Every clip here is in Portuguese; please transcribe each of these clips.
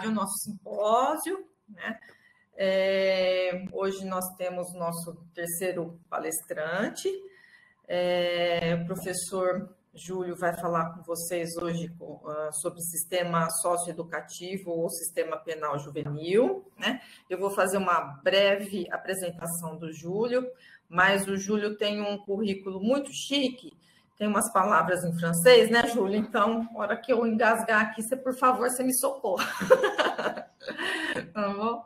o nosso simpósio, né? Hoje nós temos nosso terceiro palestrante, o professor Júlio vai falar com vocês hoje sobre sistema socioeducativo ou sistema penal juvenil, né? Eu vou fazer uma breve apresentação do Júlio, mas o Júlio tem um currículo muito chique, tem umas palavras em francês, né, Júlio? Então, na hora que eu engasgar aqui, você, por favor, você me socorra. Tá bom?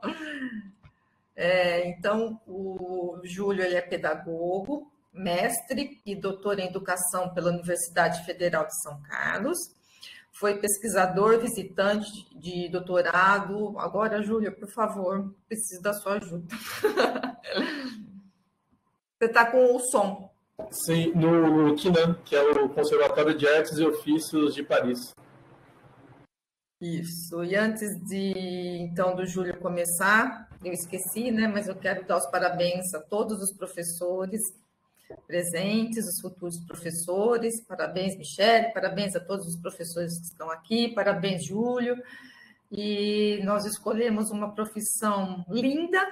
Então, o Júlio ele é pedagogo, mestre e doutor em educação pela Universidade Federal de São Carlos. Foi pesquisador visitante de doutorado. Agora, Júlio, por favor, preciso da sua ajuda. Você está com o som. Sim, no CNAM, que é o Conservatório de Artes e Ofícios de Paris. Isso. E antes então do Júlio começar, eu esqueci, né? Mas eu quero dar os parabéns a todos os professores presentes, os futuros professores. Parabéns, Michele. Parabéns a todos os professores que estão aqui. Parabéns, Júlio. E nós escolhemos uma profissão linda,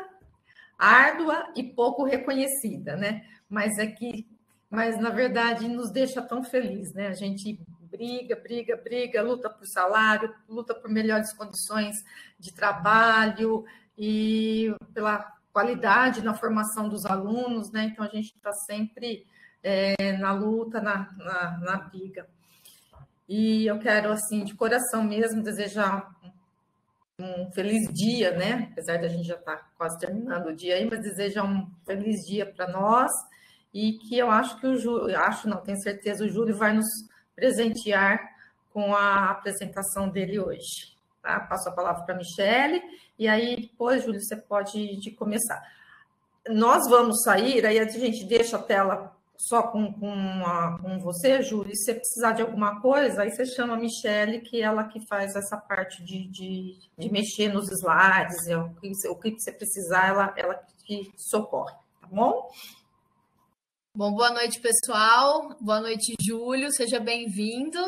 árdua e pouco reconhecida, né? Mas na verdade nos deixa tão feliz, né? A gente briga, luta por salário, luta por melhores condições de trabalho e pela qualidade na formação dos alunos, né? Então a gente está sempre na luta, na briga. E eu quero, assim, de coração mesmo, desejar um feliz dia, né? Apesar de a gente já estar quase terminando o dia aí, mas desejar um feliz dia para nós e que eu acho que o Júlio, tenho certeza, o Júlio vai nos presentear com a apresentação dele hoje. Tá? Passo a palavra para a Michele e aí depois, Júlio, você pode começar. Nós vamos sair, aí a gente deixa a tela só com você, Júlio, e se você precisar de alguma coisa, aí você chama a Michele, que ela que faz essa parte de mexer nos slides, o que você precisar, ela te socorre, tá bom? Bom, boa noite, pessoal. Boa noite, Júlio. Seja bem-vindo.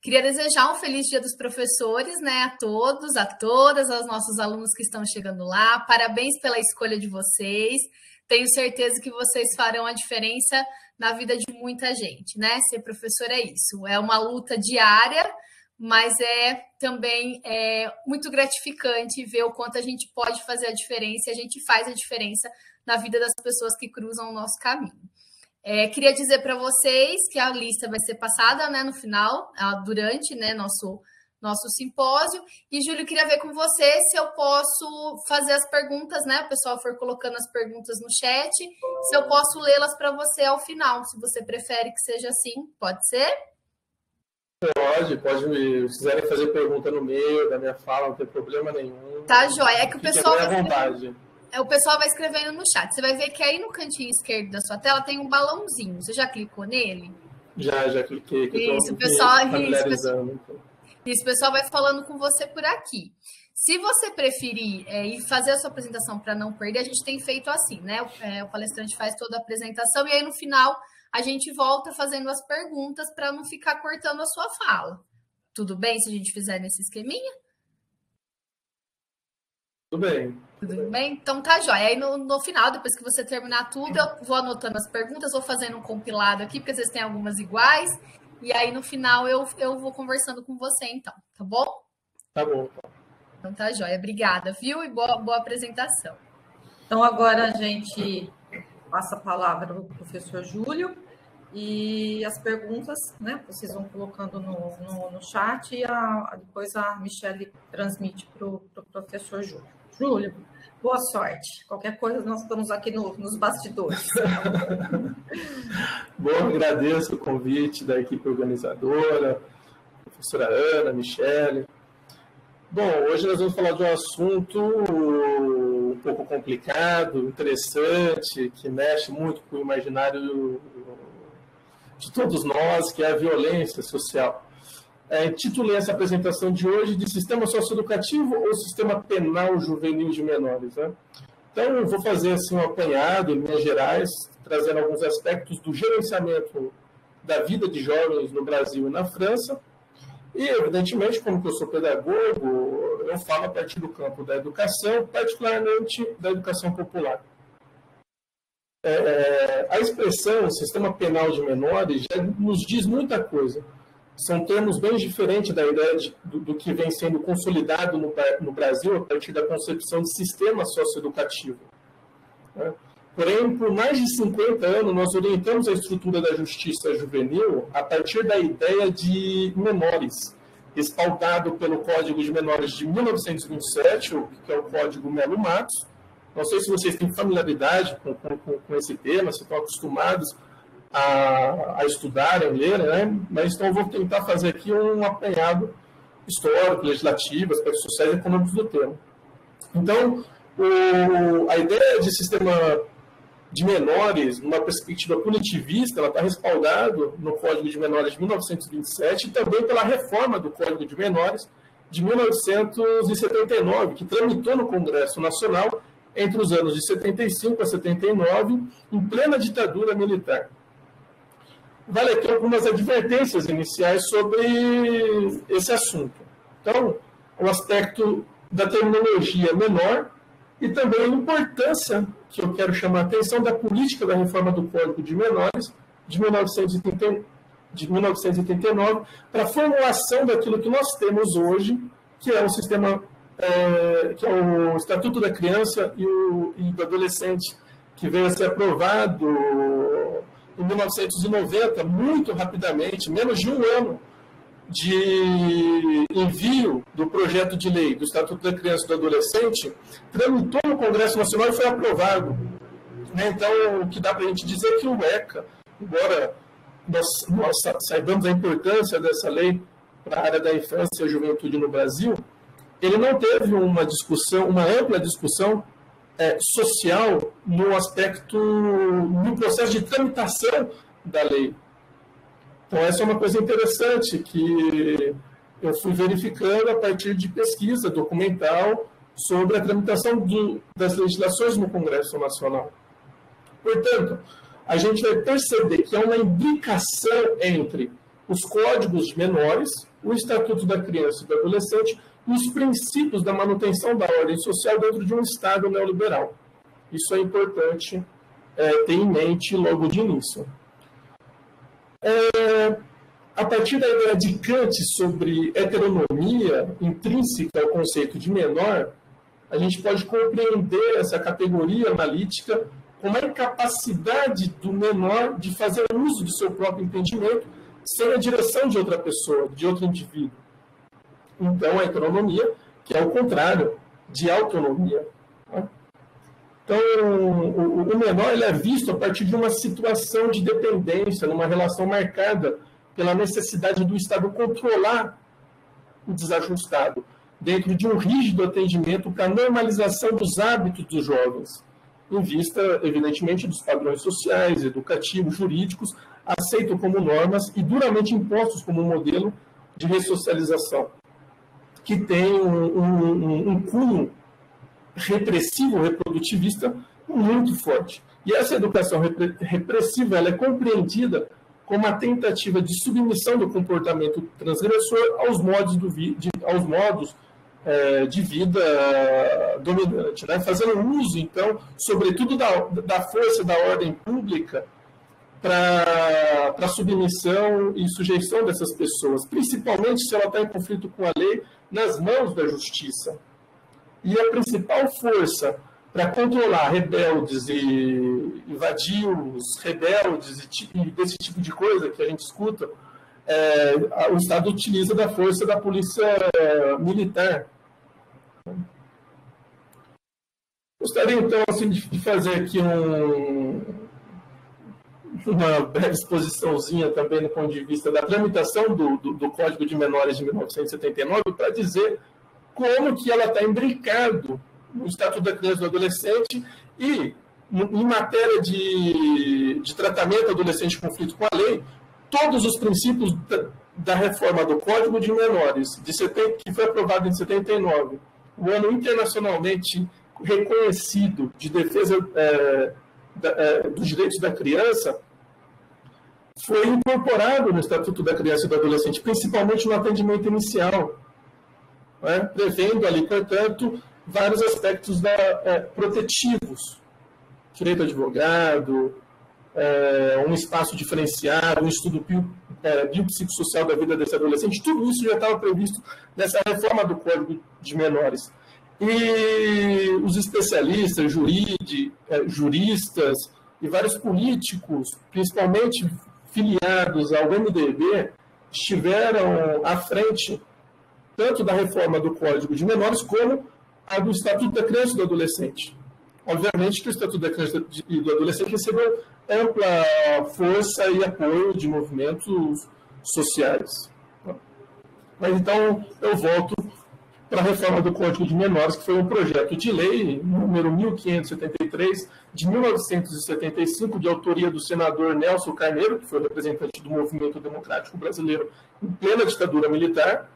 Queria desejar um feliz Dia dos Professores, né, a todos, a todas, aos nossos alunos que estão chegando lá. Parabéns pela escolha de vocês. Tenho certeza que vocês farão a diferença na vida de muita gente, né? Ser professor é isso. É uma luta diária, mas também muito gratificante ver o quanto a gente pode fazer a diferença e a gente faz a diferença na vida das pessoas que cruzam o nosso caminho. Queria dizer para vocês que a lista vai ser passada, né, no final, durante, né, nosso simpósio. E, Júlio, queria ver com você se eu posso fazer as perguntas, né? O pessoal for colocando as perguntas no chat, se eu posso lê-las para você ao final, se você prefere que seja assim, pode ser? Pode, se quiserem fazer pergunta no meio da minha fala, não tem problema nenhum. Tá, joia. É que o pessoal o pessoal vai escrevendo no chat. Você vai ver que aí no cantinho esquerdo da sua tela tem um balãozinho. Você já clicou nele? Já cliquei. Isso, o pessoal vai falando com você por aqui. Se você preferir ir fazer a sua apresentação para não perder, a gente tem feito assim, né? O palestrante faz toda a apresentação e aí no final a gente volta fazendo as perguntas para não ficar cortando a sua fala. Tudo bem se a gente fizer nesse esqueminha? Tudo bem. Tudo bem? Então tá jóia. Aí no final, depois que você terminar tudo, eu vou anotando as perguntas, vou fazendo um compilado aqui, porque às vezes tem algumas iguais. E aí no final eu vou conversando com você, então. Tá bom? Tá bom. Então tá jóia. Obrigada, viu? E boa apresentação. Então agora a gente passa a palavra para o professor Júlio e as perguntas, né? Vocês vão colocando no chat e depois a Michele transmite para o professor Júlio. Júlio, boa sorte. Qualquer coisa, nós estamos aqui nos bastidores. Bom, agradeço o convite da equipe organizadora, professora Ana, Michele. Bom, hoje nós vamos falar de um assunto um pouco complicado, interessante, que mexe muito com o imaginário de todos nós, que é a violência social. Intitulei essa apresentação de hoje de Sistema Socioeducativo ou Sistema Penal Juvenil de Menores, né? Então, eu vou fazer assim, um apanhado, em linhas gerais, trazendo alguns aspectos do gerenciamento da vida de jovens no Brasil e na França, E, evidentemente, como que eu sou pedagogo, eu falo a partir do campo da educação, particularmente da educação popular. A expressão sistema penal de menores já nos diz muita coisa. São termos bem diferentes da ideia do que vem sendo consolidado no Brasil a partir da concepção de sistema socioeducativo. Porém, por mais de 50 anos, nós orientamos a estrutura da justiça juvenil a partir da ideia de menores, respaldado pelo Código de Menores de 1927, que é o Código Melo Matos. Não sei se vocês têm familiaridade com esse tema, se estão acostumados a estudar, a ler, né? Mas então eu vou tentar fazer aqui um apanhado histórico, legislativo, aspectos sociais e econômicos do tema. Então, a ideia de sistema de menores, numa perspectiva punitivista, ela está respaldada no Código de Menores de 1927 e também pela reforma do Código de Menores de 1979, que tramitou no Congresso Nacional entre os anos de 75 a 79, em plena ditadura militar. Vale aqui algumas advertências iniciais sobre esse assunto. Então, o aspecto da terminologia menor e também a importância que eu quero chamar a atenção da política da reforma do Código de Menores de 1989 para a formulação daquilo que nós temos hoje, que é o sistema, que é o Estatuto da Criança e do Adolescente, que veio a ser aprovado em 1990, muito rapidamente, menos de um ano de envio do projeto de lei do Estatuto da Criança e do Adolescente, tramitou no Congresso Nacional e foi aprovado. Então, o que dá para a gente dizer é que o ECA, embora nós saibamos a importância dessa lei para a área da infância e a juventude no Brasil, ele não teve uma discussão, uma ampla discussão social no aspecto, no processo de tramitação da lei. Então, essa é uma coisa interessante que eu fui verificando a partir de pesquisa documental sobre a tramitação das legislações no Congresso Nacional. Portanto, a gente vai perceber que há uma imbricação entre os códigos de menores, o Estatuto da Criança e do Adolescente e os princípios da manutenção da ordem social dentro de um Estado neoliberal. Isso é importante ter em mente logo de início. A partir da ideia de Kant sobre heteronomia intrínseca ao conceito de menor, a gente pode compreender essa categoria analítica como a incapacidade do menor de fazer uso de seu próprio entendimento sem a direção de outra pessoa, de outro indivíduo. Então, a heteronomia, que é o contrário de autonomia. Então, o menor ele é visto a partir de uma situação de dependência, numa relação marcada pela necessidade do Estado controlar o desajustado, dentro de um rígido atendimento para a normalização dos hábitos dos jovens, em vista, evidentemente, dos padrões sociais, educativos, jurídicos, aceitos como normas e duramente impostos como modelo de ressocialização, que tem um cunho repressivo, reprodutivista muito forte. E essa educação repressiva ela é compreendida como a tentativa de submissão do comportamento transgressor aos modos de vida dominante, né? Fazendo uso, então, sobretudo da força da ordem pública para submissão e sujeição dessas pessoas, principalmente se ela está em conflito com a lei, nas mãos da justiça. E a principal força para controlar rebeldes e vadios, rebeldes e desse tipo de coisa que a gente escuta, o Estado utiliza da força da polícia militar. Gostaria, então, assim, de fazer aqui uma breve exposiçãozinha também do ponto de vista da tramitação do Código de Menores de 1979 para dizer como que ela está imbricado no Estatuto da Criança e do Adolescente e, em matéria de tratamento adolescente em conflito com a lei, todos os princípios da reforma do Código de Menores, que foi aprovado em 79, o ano internacionalmente reconhecido de defesa dos direitos da criança, foi incorporado no Estatuto da Criança e do Adolescente, principalmente no atendimento inicial, né? Prevendo ali, portanto, vários aspectos protetivos. Direito ao advogado, um espaço diferenciado, um estudo biopsicossocial da vida desse adolescente, tudo isso já estava previsto nessa reforma do Código de Menores. E os especialistas, juristas e vários políticos, principalmente filiados ao MDB, estiveram à frente tanto da reforma do Código de Menores como a do Estatuto da Criança e do Adolescente. Obviamente que o Estatuto da Criança e do Adolescente recebeu ampla força e apoio de movimentos sociais. Mas então eu volto para a reforma do Código de Menores, que foi um projeto de lei número 1573 de 1975, de autoria do senador Nelson Carneiro, que foi representante do Movimento Democrático Brasileiro em plena ditadura militar.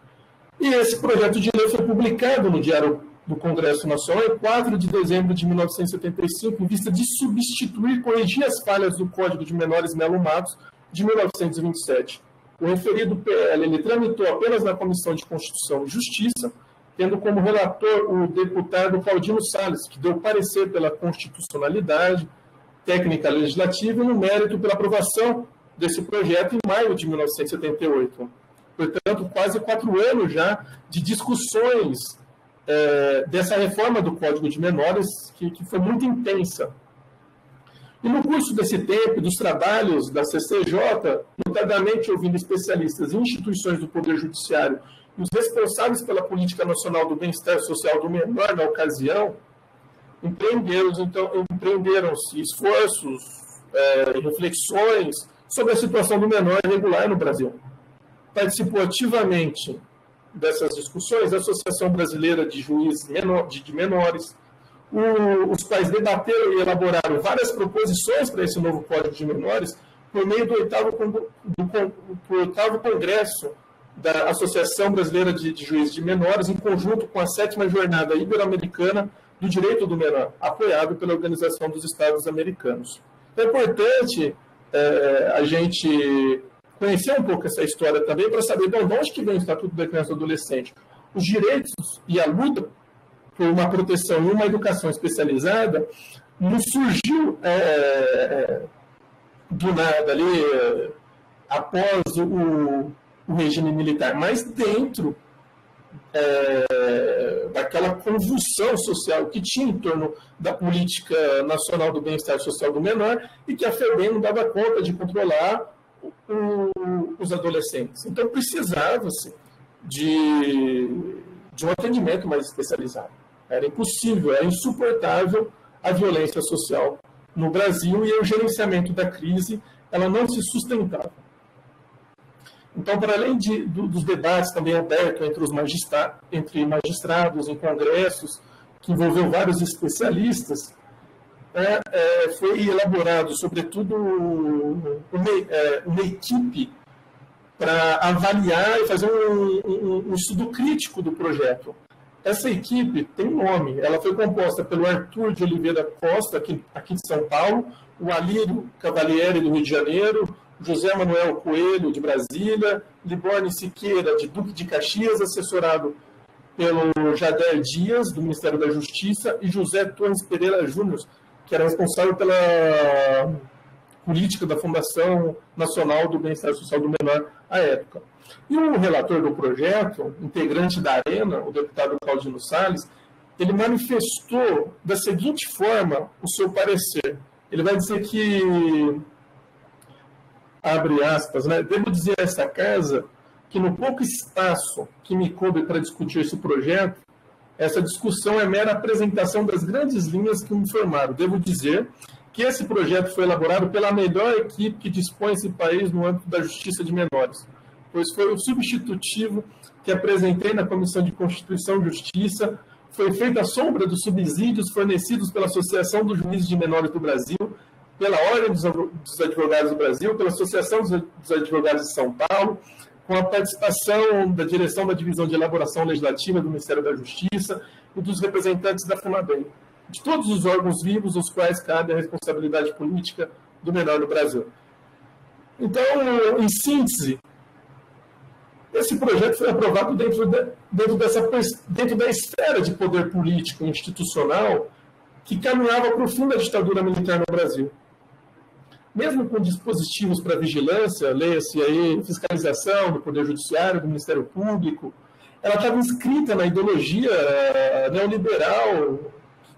E esse projeto de lei foi publicado no Diário do Congresso Nacional em 4 de dezembro de 1975, em vista de substituir e corrigir as falhas do Código de Menores Melo Matos de 1927. O referido PL ele tramitou apenas na Comissão de Constituição e Justiça, tendo como relator o deputado Claudino Salles, que deu parecer pela constitucionalidade, técnica legislativa e no mérito pela aprovação desse projeto em maio de 1978. Portanto, quase 4 anos já de discussões dessa reforma do Código de Menores, que foi muito intensa. E no curso desse tempo, dos trabalhos da CCJ, notadamente ouvindo especialistas em instituições do Poder Judiciário e os responsáveis pela Política Nacional do Bem-Estar Social do Menor na ocasião, empreenderam-se esforços e reflexões sobre a situação do menor irregular no Brasil. Participou ativamente dessas discussões a Associação Brasileira de Juízes de Menores, os quais debateram e elaboraram várias proposições para esse novo Código de Menores por meio do 8º Congresso da Associação Brasileira de Juízes de Menores, em conjunto com a 7ª Jornada Ibero-Americana do Direito do Menor, apoiado pela Organização dos Estados Americanos. É importante a gente conhecer um pouco essa história também para saber de onde que vem o Estatuto da Criança e do Adolescente. Os direitos e a luta por uma proteção e uma educação especializada não surgiu do nada ali, após o regime militar, mas dentro daquela convulsão social que tinha em torno da política nacional do bem-estar social do menor e que a FEBEM não dava conta de controlar os adolescentes. Então precisava-se de um atendimento mais especializado. Era impossível, era insuportável a violência social no Brasil e o gerenciamento da crise ela não se sustentava. Então, para além dos debates também abertos entre magistrados em congressos, que envolveu vários especialistas, foi elaborado, sobretudo, uma equipe para avaliar e fazer um estudo crítico do projeto. Essa equipe tem nome, ela foi composta pelo Arthur de Oliveira Costa, aqui de São Paulo, o Alírio Cavalieri, do Rio de Janeiro, José Manuel Coelho, de Brasília, Liborne Siqueira, de Duque de Caxias, assessorado pelo Jader Dias, do Ministério da Justiça, e José Torres Pereira Júnior, que era responsável pela política da Fundação Nacional do Bem-Estar Social do Menor à época. E o relator do projeto, integrante da Arena, o deputado Claudino Salles, ele manifestou da seguinte forma o seu parecer. Ele vai dizer que, abre aspas, né, devo dizer a esta casa que no pouco espaço que me coube para discutir esse projeto, essa discussão é mera apresentação das grandes linhas que me informaram. Devo dizer que esse projeto foi elaborado pela melhor equipe que dispõe esse país no âmbito da Justiça de Menores, pois foi o substitutivo que apresentei na Comissão de Constituição e Justiça, foi feito à sombra dos subsídios fornecidos pela Associação dos Juízes de Menores do Brasil, pela Ordem dos Advogados do Brasil, pela Associação dos Advogados de São Paulo, com a participação da direção da Divisão de Elaboração Legislativa do Ministério da Justiça e dos representantes da FUNABEM, de todos os órgãos vivos aos quais cabe a responsabilidade política do menor no Brasil. Então, em síntese, esse projeto foi aprovado dentro da esfera de poder político e institucional que caminhava para o fim da ditadura militar no Brasil. Mesmo com dispositivos para vigilância, leia-se aí fiscalização do Poder Judiciário, do Ministério Público, ela estava inscrita na ideologia neoliberal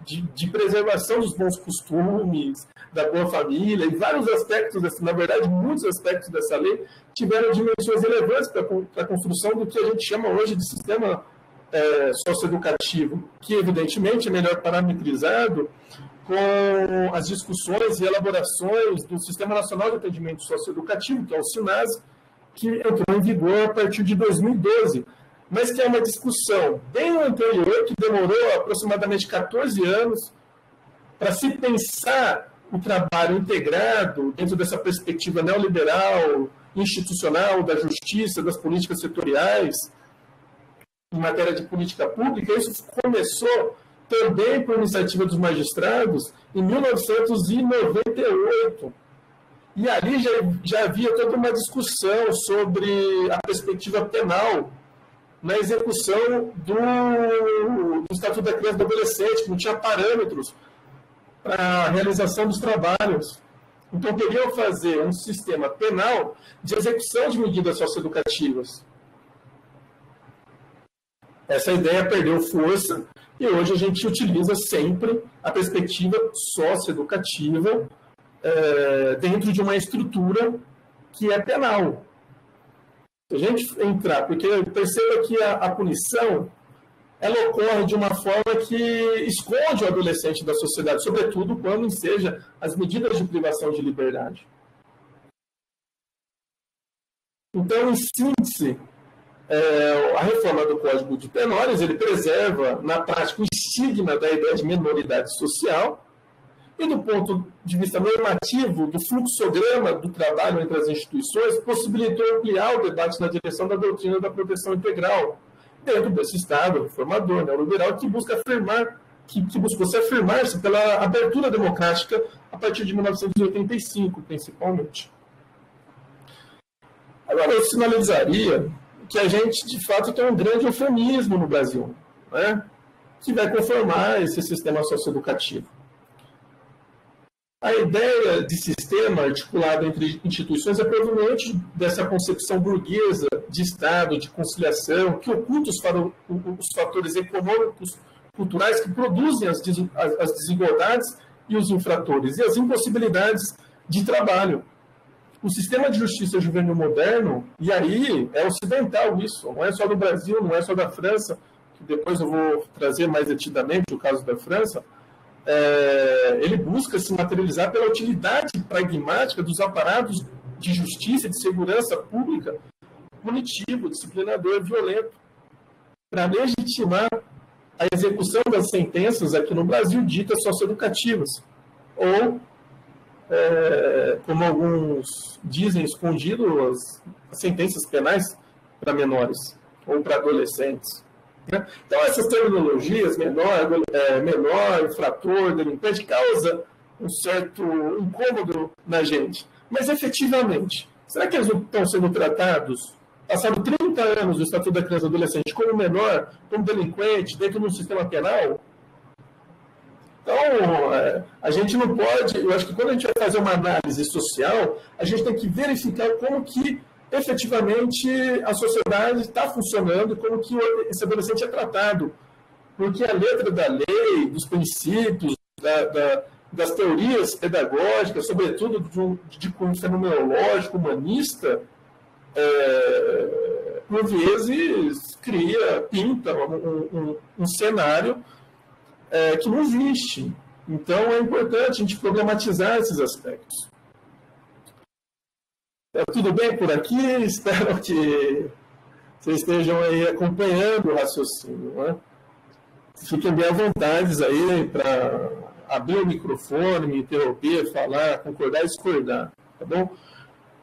de preservação dos bons costumes, da boa família, e vários aspectos, na verdade, muitos aspectos dessa lei tiveram dimensões relevantes para a construção do que a gente chama hoje de sistema socioeducativo, que, evidentemente, é melhor parametrizado com as discussões e elaborações do Sistema Nacional de Atendimento Socioeducativo, que é o SINASE, que entrou em vigor a partir de 2012, mas que é uma discussão bem anterior, que demorou aproximadamente 14 anos para se pensar o trabalho integrado dentro dessa perspectiva neoliberal, institucional, da justiça, das políticas setoriais, em matéria de política pública. Isso começou também por iniciativa dos magistrados em 1998. E ali já havia toda uma discussão sobre a perspectiva penal na execução do Estatuto da Criança e do Adolescente, que não tinha parâmetros para a realização dos trabalhos. Então, queriam fazer um sistema penal de execução de medidas socioeducativas. Essa ideia perdeu força e hoje a gente utiliza sempre a perspectiva socioeducativa dentro de uma estrutura que é penal. Se a gente entrar, porque perceba que a punição ela ocorre de uma forma que esconde o adolescente da sociedade, sobretudo quando enseja as medidas de privação de liberdade. Então, em síntese, a reforma do Código de Penais, ele preserva, na prática, o estigma da ideia de menoridade social, e do ponto de vista normativo, do fluxograma do trabalho entre as instituições, possibilitou ampliar o debate na direção da doutrina da proteção integral, dentro desse Estado reformador, neoliberal, que busca buscou se afirmar-se pela abertura democrática a partir de 1985, principalmente. Agora, eu sinalizaria que a gente, de fato, tem um grande eufemismo no Brasil, né, que vai conformar esse sistema socioeducativo. A ideia de sistema articulado entre instituições é proveniente dessa concepção burguesa de Estado, de conciliação, que oculta os fatores econômicos, culturais que produzem as desigualdades e os infratores, e as impossibilidades de trabalho. O sistema de justiça juvenil moderno, e aí é ocidental isso, não é só do Brasil, não é só da França, que depois eu vou trazer mais detidamente o caso da França, ele busca se materializar pela utilidade pragmática dos aparatos de justiça e de segurança pública, punitivo, disciplinador e violento, para legitimar a execução das sentenças aqui no Brasil ditas socioeducativas, ou, como alguns dizem, escondido, as sentenças penais para menores ou para adolescentes. Então, essas terminologias, menor, infrator, delinquente, causa um certo incômodo na gente. Mas, efetivamente, será que eles não estão sendo tratados, passado 30 anos do Estatuto da Criança e do Adolescente, como menor, como delinquente, dentro de um sistema penal? Então, a gente não pode... Eu acho que quando a gente vai fazer uma análise social, a gente tem que verificar como que efetivamente a sociedade está funcionando e como que esse adolescente é tratado. Porque a letra da lei, dos princípios, das teorias pedagógicas, sobretudo de cunho fenomenológico, humanista, por vezes pinta um cenário que não existe. Então é importante a gente problematizar esses aspectos. Tudo bem por aqui? Espero que vocês estejam aí acompanhando o raciocínio, né? Fiquem bem à vontade aí para abrir o microfone, me interromper, falar, concordar e discordar, tá bom?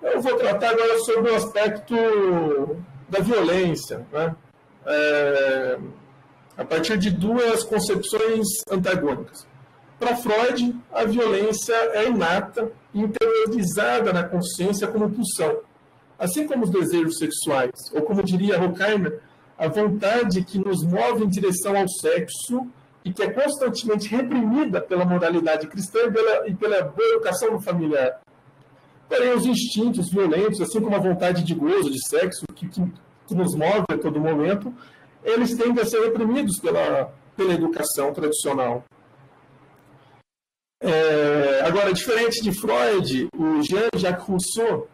Eu vou tratar agora sobre o aspecto da violência, né? A partir de duas concepções antagônicas. Para Freud, a violência é inata e interiorizada na consciência como pulsão. Assim como os desejos sexuais, ou como diria Horkheimer, a vontade que nos move em direção ao sexo e que é constantemente reprimida pela moralidade cristã e pela boa educação no familiar. Porém, os instintos violentos, assim como a vontade de gozo, de sexo, que nos move a todo momento, eles tendem a ser reprimidos pela educação tradicional. Agora, diferente de Freud, o Jean-Jacques Rousseau,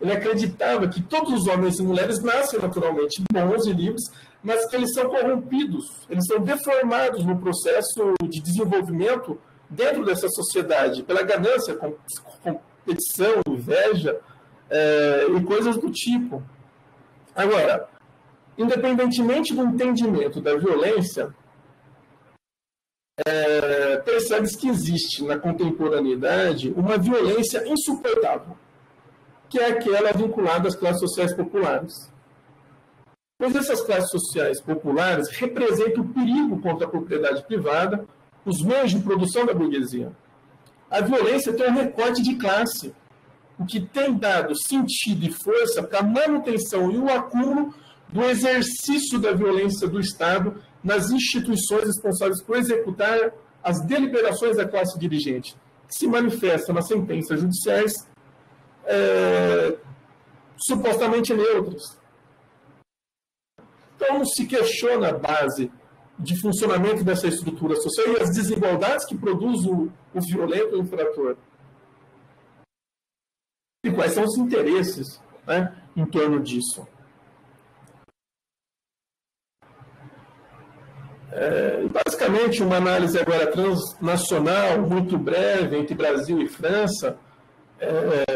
ele acreditava que todos os homens e mulheres nascem naturalmente bons e livres, mas que eles são corrompidos, eles são deformados no processo de desenvolvimento dentro dessa sociedade, pela ganância, competição, inveja e coisas do tipo. Agora, independentemente do entendimento da violência, percebe-se que existe na contemporaneidade uma violência insuportável, que é aquela vinculada às classes sociais populares. Pois essas classes sociais populares representam o perigo contra a propriedade privada, os meios de produção da burguesia. A violência tem um recorte de classe, o que tem dado sentido e força para a manutenção e o acúmulo do exercício da violência do Estado nas instituições responsáveis por executar as deliberações da classe dirigente, que se manifesta nas sentenças judiciais supostamente neutras. Então, se questiona a base de funcionamento dessa estrutura social e as desigualdades que produz o violento e o infrator. E quais são os interesses, né, em torno disso. Basicamente, uma análise agora transnacional, muito breve, entre Brasil e França,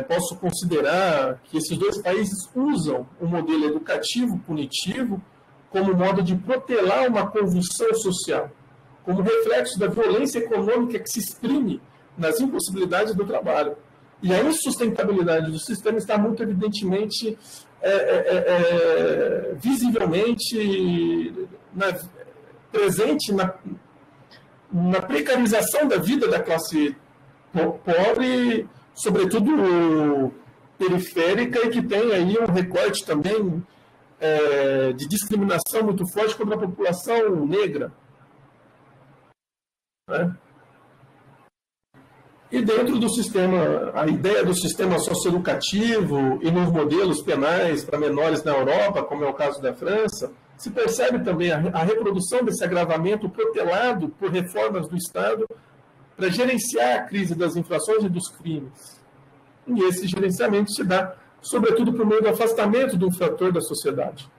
posso considerar que esses dois países usam o modelo educativo punitivo como modo de protelar uma convulsão social, como reflexo da violência econômica que se exprime nas impossibilidades do trabalho. E a insustentabilidade do sistema está muito evidentemente, visivelmente presente na precarização da vida da classe pobre, sobretudo periférica, e que tem aí um recorte também de discriminação muito forte contra a população negra. Né? E dentro do sistema, a ideia do sistema socioeducativo e nos modelos penais para menores na Europa, como é o caso da França, se percebe também a reprodução desse agravamento protelado por reformas do Estado para gerenciar a crise das infrações e dos crimes. E esse gerenciamento se dá, sobretudo, por meio do afastamento do infrator da sociedade.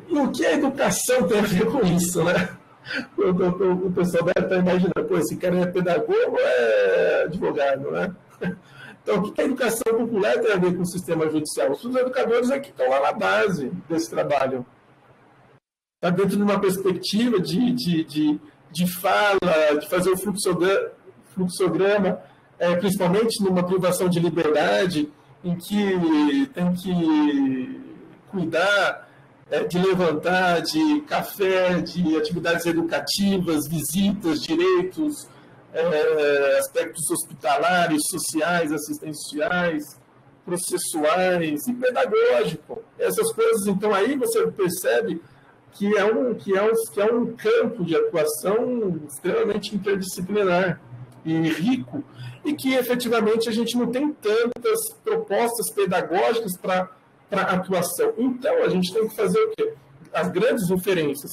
E o que a educação tem a ver com isso, né? O pessoal deve estar imaginando, pô, esse cara é pedagogo ou é advogado, né? Então, o que a educação popular tem a ver com o sistema judicial? Os educadores é que estão lá na base desse trabalho. Está dentro de uma perspectiva de fala, de fazer o fluxograma, principalmente numa privação de liberdade, em que tem que cuidar de levantar de café, de atividades educativas, visitas, direitos, aspectos hospitalares, sociais, assistenciais, processuais e pedagógicos. Essas coisas, então, aí você percebe que é um campo de atuação extremamente interdisciplinar e rico, e que efetivamente a gente não tem tantas propostas pedagógicas para atuação. Então, a gente tem que fazer o quê? As grandes referências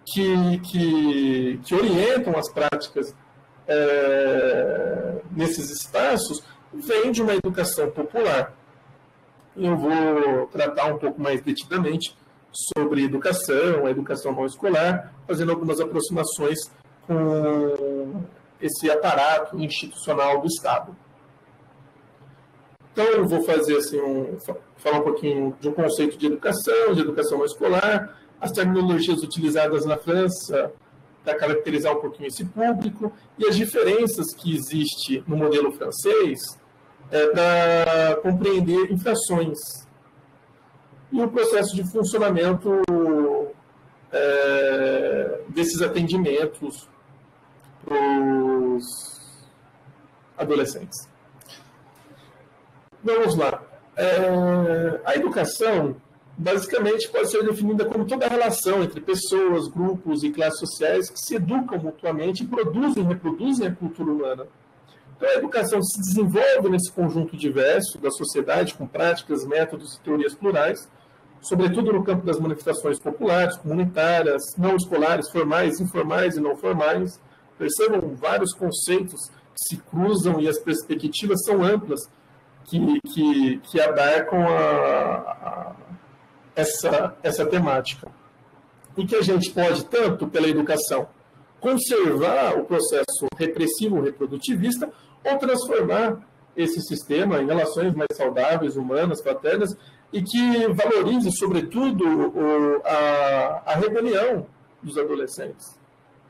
que orientam as práticas nesses espaços vêm de uma educação popular. Eu vou tratar um pouco mais detidamente sobre educação, a educação não escolar, fazendo algumas aproximações com esse aparato institucional do Estado. Então, eu vou fazer assim, falar um pouquinho de um conceito de educação não escolar, as terminologias utilizadas na França para caracterizar um pouquinho esse público e as diferenças que existem no modelo francês para compreender infrações e o processo de funcionamento desses atendimentos para os adolescentes. Vamos lá. A educação, basicamente, pode ser definida como toda a relação entre pessoas, grupos e classes sociais que se educam mutuamente e produzem e reproduzem a cultura humana. Então, a educação se desenvolve nesse conjunto diverso da sociedade, com práticas, métodos e teorias plurais, sobretudo no campo das manifestações populares, comunitárias, não escolares, formais, informais e não formais. Percebam vários conceitos que se cruzam e as perspectivas são amplas, que abarcam essa temática. E que a gente pode, tanto pela educação, conservar o processo repressivo reprodutivista ou transformar esse sistema em relações mais saudáveis, humanas, fraternas, e que valorize, sobretudo, a rebelião dos adolescentes,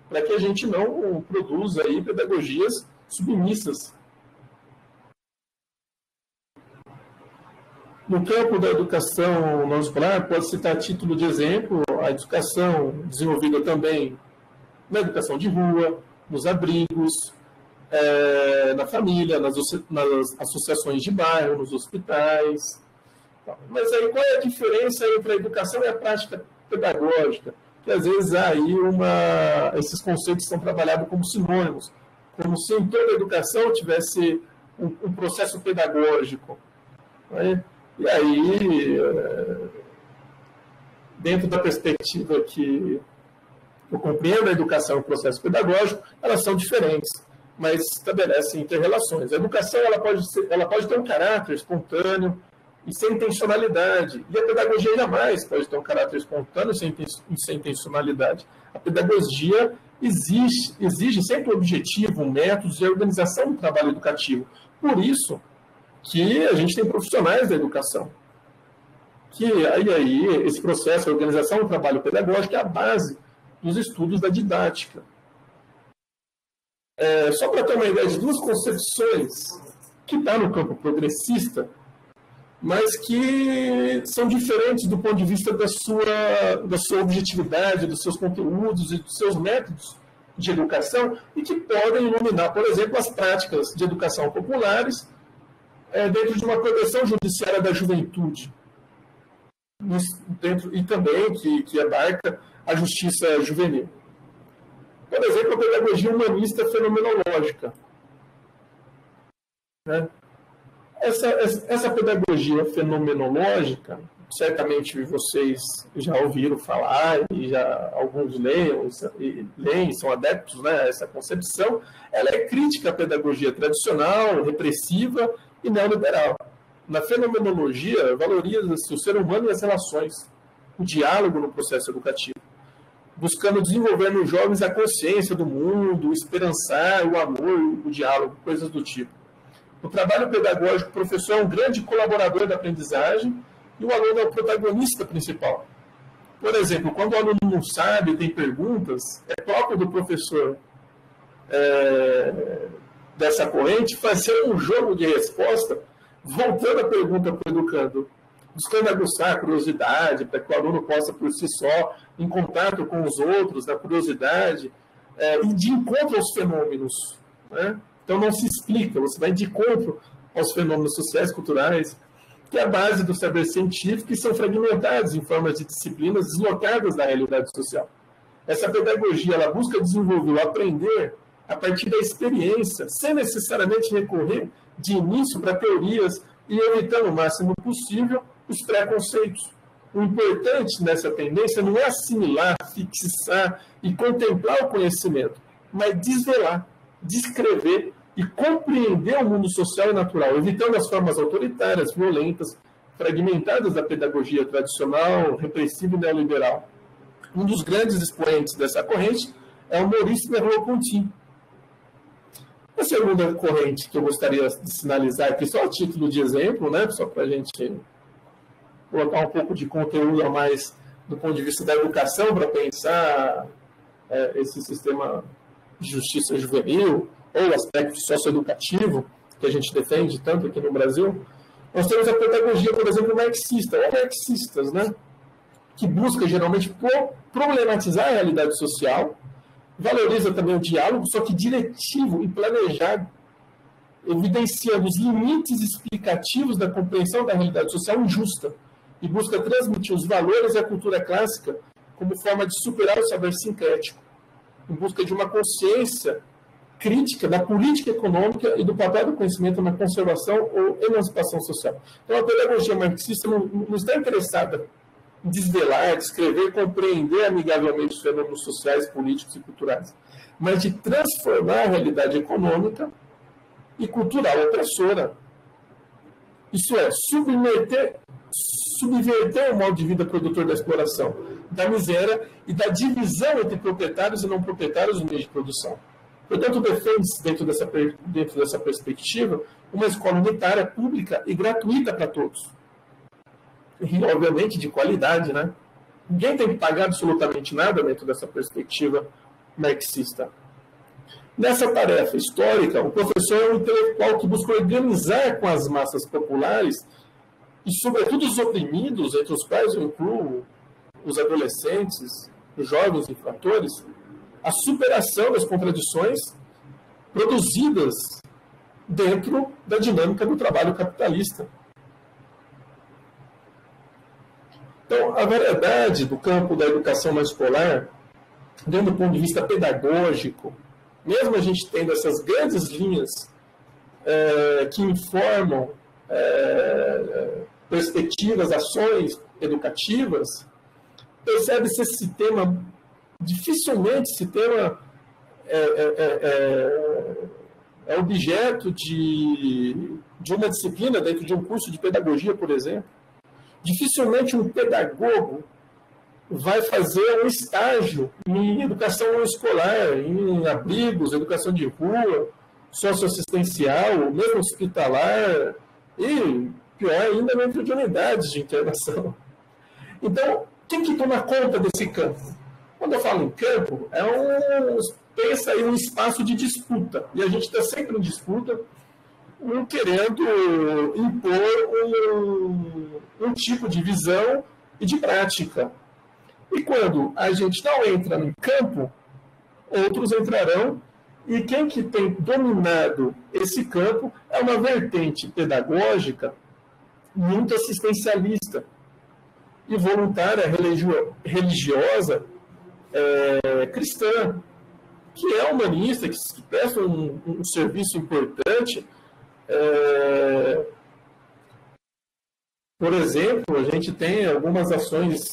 para que a gente não produza aí pedagogias submissas. No campo da educação não escolar, pode citar a título de exemplo a educação desenvolvida também na educação de rua, nos abrigos, na família, nas associações de bairro, nos hospitais. Mas aí qual é a diferença entre a educação e a prática pedagógica? Que às vezes há aí esses conceitos são trabalhados como sinônimos, como se em toda a educação tivesse um processo pedagógico. Né? E aí, dentro da perspectiva que eu compreendo a educação e o processo pedagógico, elas são diferentes, mas estabelecem inter-relações. A educação ela pode ter um caráter espontâneo e sem intencionalidade, e a pedagogia jamais pode ter um caráter espontâneo e sem intencionalidade. A pedagogia exige sempre o objetivo, métodos e organização do trabalho educativo. Por isso que a gente tem profissionais da educação. Que aí esse processo, a organização do trabalho pedagógico é a base dos estudos da didática. Só para ter uma ideia de duas concepções que estão no campo progressista, mas que são diferentes do ponto de vista da sua objetividade, dos seus conteúdos e dos seus métodos de educação, e que podem iluminar, por exemplo, as práticas de educação populares dentro de uma proteção judiciária da juventude, e também que abarca a justiça juvenil. Por exemplo, a pedagogia humanista fenomenológica. Né? Essa pedagogia fenomenológica, certamente vocês já ouviram falar, e já alguns leem, são adeptos, né, a essa concepção. Ela é crítica à pedagogia tradicional, repressiva e neoliberal. Na fenomenologia, valoriza-se o ser humano e as relações, o diálogo no processo educativo, buscando desenvolver nos jovens a consciência do mundo, esperançar, o amor, o diálogo, coisas do tipo. No trabalho pedagógico, o professor é um grande colaborador da aprendizagem e o aluno é o protagonista principal. Por exemplo, quando o aluno não sabe, tem perguntas, é próprio do professor dessa corrente fazer um jogo de resposta, voltando a pergunta para o educando, buscando aguçar a curiosidade, para que o aluno possa, por si só, em contato com os outros, na curiosidade, e de encontro aos fenômenos. Né? Então, não se explica, você vai de encontro aos fenômenos sociais, culturais, que é a base do saber científico e são fragmentados em formas de disciplinas deslocadas da realidade social. Essa pedagogia ela busca desenvolver o aprender a partir da experiência, sem necessariamente recorrer de início para teorias e evitando o máximo possível os preconceitos. O importante nessa tendência não é assimilar, fixar e contemplar o conhecimento, mas desvelar, descrever e compreender o mundo social e natural, evitando as formas autoritárias, violentas, fragmentadas da pedagogia tradicional, repressiva e neoliberal. Um dos grandes expoentes dessa corrente é o Maurice Merleau-Ponty. A segunda corrente que eu gostaria de sinalizar aqui, só a título de exemplo, né, só para a gente colocar um pouco de conteúdo a mais do ponto de vista da educação, para pensar esse sistema de justiça juvenil, ou o aspecto socioeducativo, que a gente defende tanto aqui no Brasil. Nós temos a pedagogia, por exemplo, marxista, ou marxistas, né? que busca geralmente problematizar a realidade social, valoriza também o diálogo, só que diretivo e planejado, evidenciando os limites explicativos da compreensão da realidade social injusta e busca transmitir os valores e a cultura clássica como forma de superar o saber sincrético, em busca de uma consciência crítica da política econômica e do papel do conhecimento na conservação ou emancipação social. Então, a pedagogia marxista não está interessada em desvelar, descrever, compreender amigavelmente os fenômenos sociais, políticos e culturais, mas de transformar a realidade econômica e cultural opressora. Isso é, subverter o modo de vida produtor da exploração, da miséria e da divisão entre proprietários e não proprietários no meio de produção. Portanto, defende-se, dentro dessa perspectiva, uma escola unitária, pública e gratuita para todos. E, obviamente, de qualidade, né? Ninguém tem que pagar absolutamente nada dentro dessa perspectiva marxista. Nessa tarefa histórica, o professor é um intelectual que busca organizar com as massas populares e, sobretudo, os oprimidos, entre os quais eu incluo os adolescentes, os jovens infratores, a superação das contradições produzidas dentro da dinâmica do trabalho capitalista. Então, a variedade do campo da educação não escolar, dentro do ponto de vista pedagógico, mesmo a gente tendo essas grandes linhas que informam perspectivas, ações educativas, percebe-se esse tema, dificilmente esse tema é objeto de uma disciplina dentro de um curso de pedagogia, por exemplo. Dificilmente um pedagogo vai fazer um estágio em educação escolar, em abrigos, educação de rua, socioassistencial, mesmo hospitalar, e, pior ainda, dentro de unidades de internação. Então, quem que toma conta desse campo? Quando eu falo em campo, pensa em um espaço de disputa, e a gente está sempre em disputa, querendo impor um tipo de visão e de prática. E quando a gente não entra no campo, outros entrarão, e quem que tem dominado esse campo é uma vertente pedagógica muito assistencialista e voluntária religiosa cristã, que é humanista, que presta um serviço importante. Por exemplo, a gente tem algumas ações,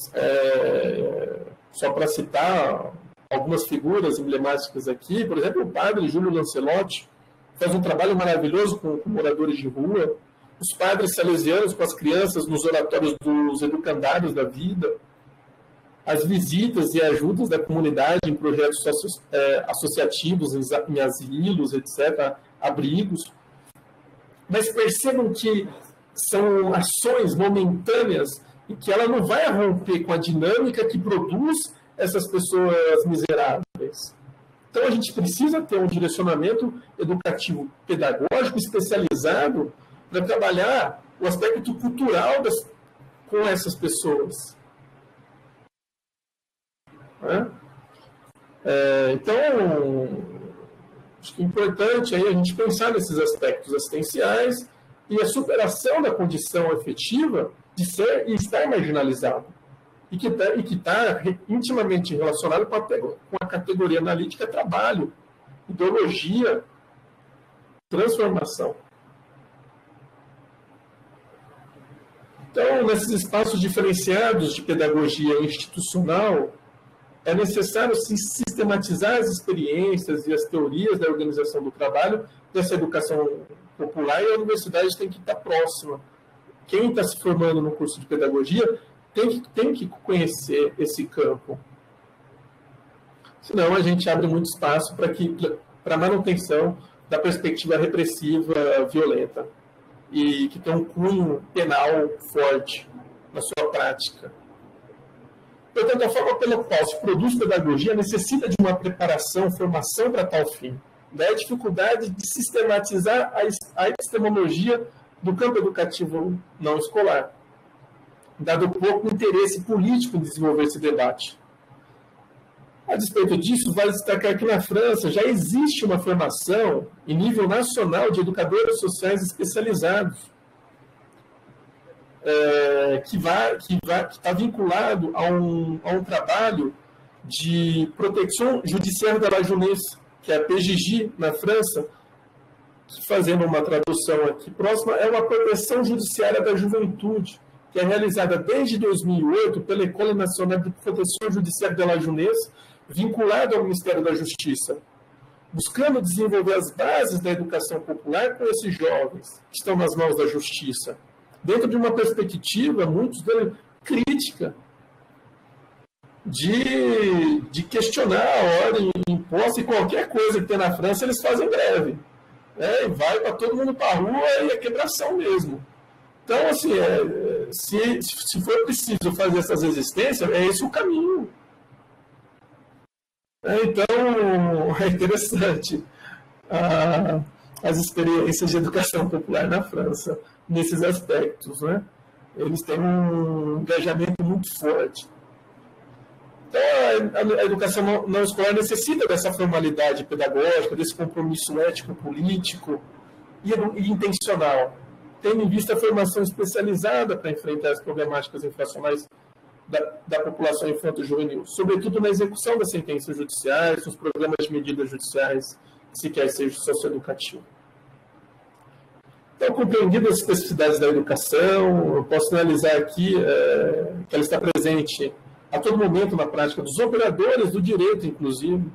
só para citar algumas figuras emblemáticas aqui, por exemplo, o padre Júlio Lancelotti faz um trabalho maravilhoso com moradores de rua, os padres salesianos com as crianças nos oratórios dos educandários da vida, as visitas e ajudas da comunidade em projetos associativos, em asilos, etc., abrigos. Mas percebam que são ações momentâneas e que ela não vai romper com a dinâmica que produz essas pessoas miseráveis. Então, a gente precisa ter um direcionamento educativo pedagógico especializado para trabalhar o aspecto cultural com essas pessoas. Então, acho que é importante aí a gente pensar nesses aspectos assistenciais e a superação da condição efetiva de ser e estar marginalizado, e que está intimamente relacionado com a categoria analítica trabalho, ideologia, transformação. Então, nesses espaços diferenciados de pedagogia institucional, é necessário sistematizar as experiências e as teorias da organização do trabalho dessa educação popular, e a universidade tem que estar próxima. Quem está se formando no curso de pedagogia tem que conhecer esse campo. Senão, a gente abre muito espaço para a manutenção da perspectiva repressiva violenta e que tem um cunho penal forte na sua prática. Portanto, a forma pela qual se produz pedagogia necessita de uma preparação, formação para tal fim. Daí a dificuldade de sistematizar a epistemologia do campo educativo não escolar. dado pouco interesse político em desenvolver esse debate. A despeito disso, vale destacar que na França já existe uma formação em nível nacional de educadores sociais especializados, que está vinculado a um trabalho de proteção judiciaire de la jeunesse, que é a PJJ na França, que, fazendo uma tradução aqui próxima, é uma proteção judiciária da juventude, que é realizada desde 2008 pela École Nationale de Protection Judiciaire de la Jeunesse, vinculado ao Ministério da Justiça, buscando desenvolver as bases da educação popular com esses jovens que estão nas mãos da justiça, dentro de uma perspectiva, muitos deles, crítica, de questionar a ordem imposta, e qualquer coisa que tem na França, eles fazem greve. E vai para todo mundo para a rua e é quebração mesmo. Então, assim, se for preciso fazer essas resistências, é esse o caminho. Então, é interessante as experiências de educação popular na França, nesses aspectos, né? Eles têm um engajamento muito forte. Então, a educação não escolar necessita dessa formalidade pedagógica, desse compromisso ético-político e intencional, tendo em vista a formação especializada para enfrentar as problemáticas infracionais da população infanto-juvenil, sobretudo na execução das sentenças judiciais, nos programas de medidas judiciais, se quer seja socioeducativo. Então, compreendidas as especificidades da educação, eu posso analisar aqui que ela está presente a todo momento na prática dos operadores do direito, inclusive,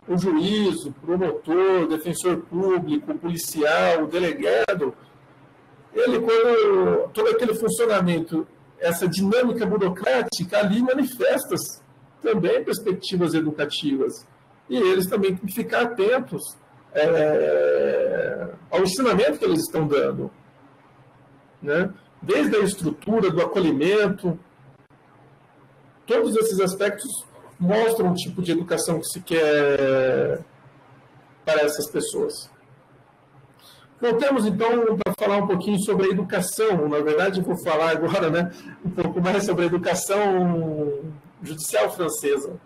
o juiz, o promotor, o defensor público, o policial, o delegado. Ele, quando todo aquele funcionamento, essa dinâmica burocrática, ali manifesta também perspectivas educativas. E eles também têm que ficar atentos ao ensinamento que eles estão dando, né? Desde a estrutura, do acolhimento, todos esses aspectos mostram o tipo de educação que se quer para essas pessoas. Voltemos, então, para falar um pouquinho sobre a educação. Na verdade, eu vou falar agora, né, um pouco mais sobre a educação judicial francesa.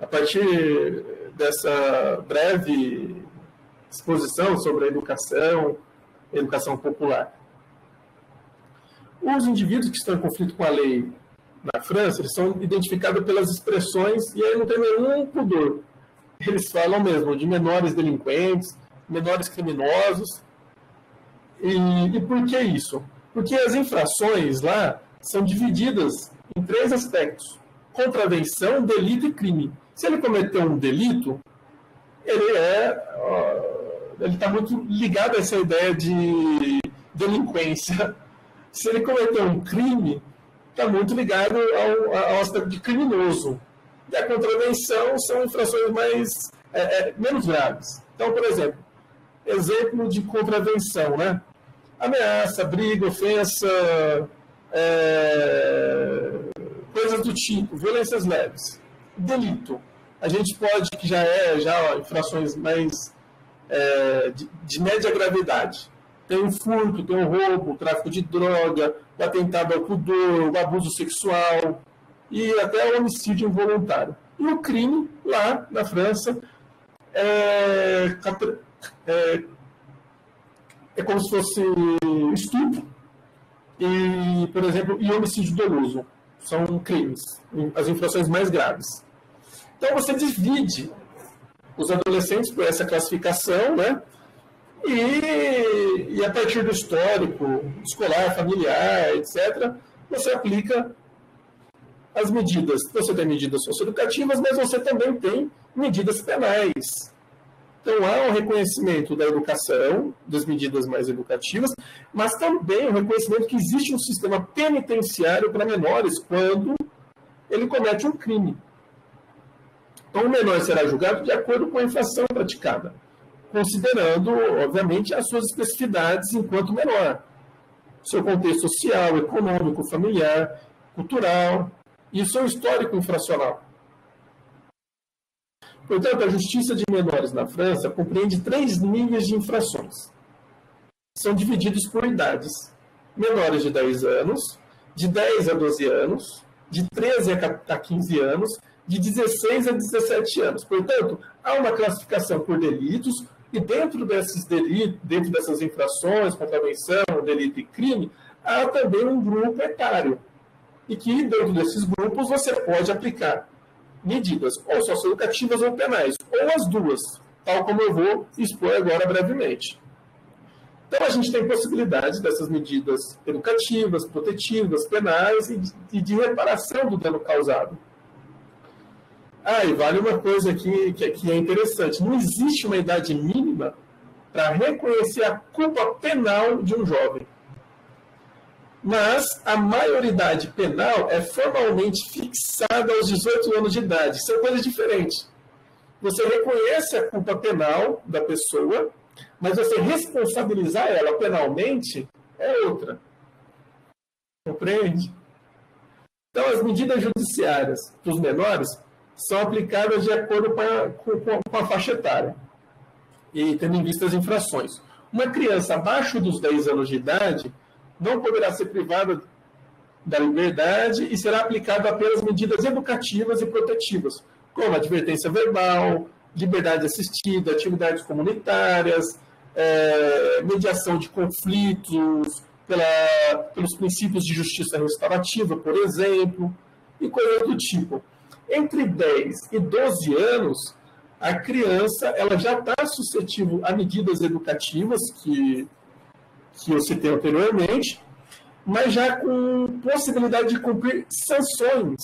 A partir dessa breve exposição sobre a educação popular. Os indivíduos que estão em conflito com a lei na França, eles são identificados pelas expressões, e aí não tem nenhum pudor. Eles falam mesmo de menores delinquentes, menores criminosos. E por que isso? Porque as infrações lá são divididas em 3 aspectos: contravenção, delito e crime. Se ele cometeu um delito, ele está muito ligado a essa ideia de delinquência. Se ele cometeu um crime, está muito ligado ao aspecto de criminoso. E a contravenção são infrações menos graves. Então, por exemplo de contravenção, né? Ameaça, briga, ofensa, coisas do tipo, violências leves. Delito, a gente pode, que já infrações mais de média gravidade. Tem o furto, tem o roubo, o tráfico de droga, o atentado ao pudor, o abuso sexual e até o homicídio involuntário. E o crime, lá na França, é como se fosse estupro e, por exemplo, e homicídio doloso. São crimes, as infrações mais graves. Então, você divide os adolescentes por essa classificação, né? E a partir do histórico escolar, familiar, etc., você aplica as medidas. Você tem medidas socioeducativas, mas você também tem medidas penais. Então, há um reconhecimento da educação, das medidas mais educativas, mas também o reconhecimento que existe um sistema penitenciário para menores quando ele comete um crime. Então, o menor será julgado de acordo com a infração praticada, considerando, obviamente, as suas especificidades enquanto menor. Seu contexto social, econômico, familiar, cultural e seu histórico infracional. Portanto, a justiça de menores na França compreende 3 níveis de infrações. São divididos por idades. Menores de 10 anos, de 10 a 12 anos, de 13 a 15 anos, de 16 a 17 anos. Portanto, há uma classificação por delitos, e dentro desses delitos, dentro dessas infrações, contravenção, delito e crime, há também um grupo etário. E que dentro desses grupos você pode aplicar medidas ou socioeducativas ou penais, ou as duas, tal como eu vou expor agora brevemente. Então, a gente tem possibilidades dessas medidas educativas, protetivas, penais e de reparação do dano causado. E vale uma coisa aqui que é interessante. Não existe uma idade mínima para reconhecer a culpa penal de um jovem. Mas a maioridade penal é formalmente fixada aos 18 anos de idade. São coisas diferentes. Você reconhece a culpa penal da pessoa, mas você responsabilizar ela penalmente é outra. Compreende? Então, as medidas judiciárias para os menores são aplicadas de acordo com a faixa etária e tendo em vista as infrações. Uma criança abaixo dos 10 anos de idade não poderá ser privada da liberdade e será aplicado apenas medidas educativas e protetivas, como advertência verbal, liberdade assistida, atividades comunitárias, mediação de conflitos, pelos princípios de justiça restaurativa, por exemplo, e coisas do tipo. Entre 10 e 12 anos, a criança ela já está suscetível a medidas educativas que eu citei anteriormente, mas já com possibilidade de cumprir sanções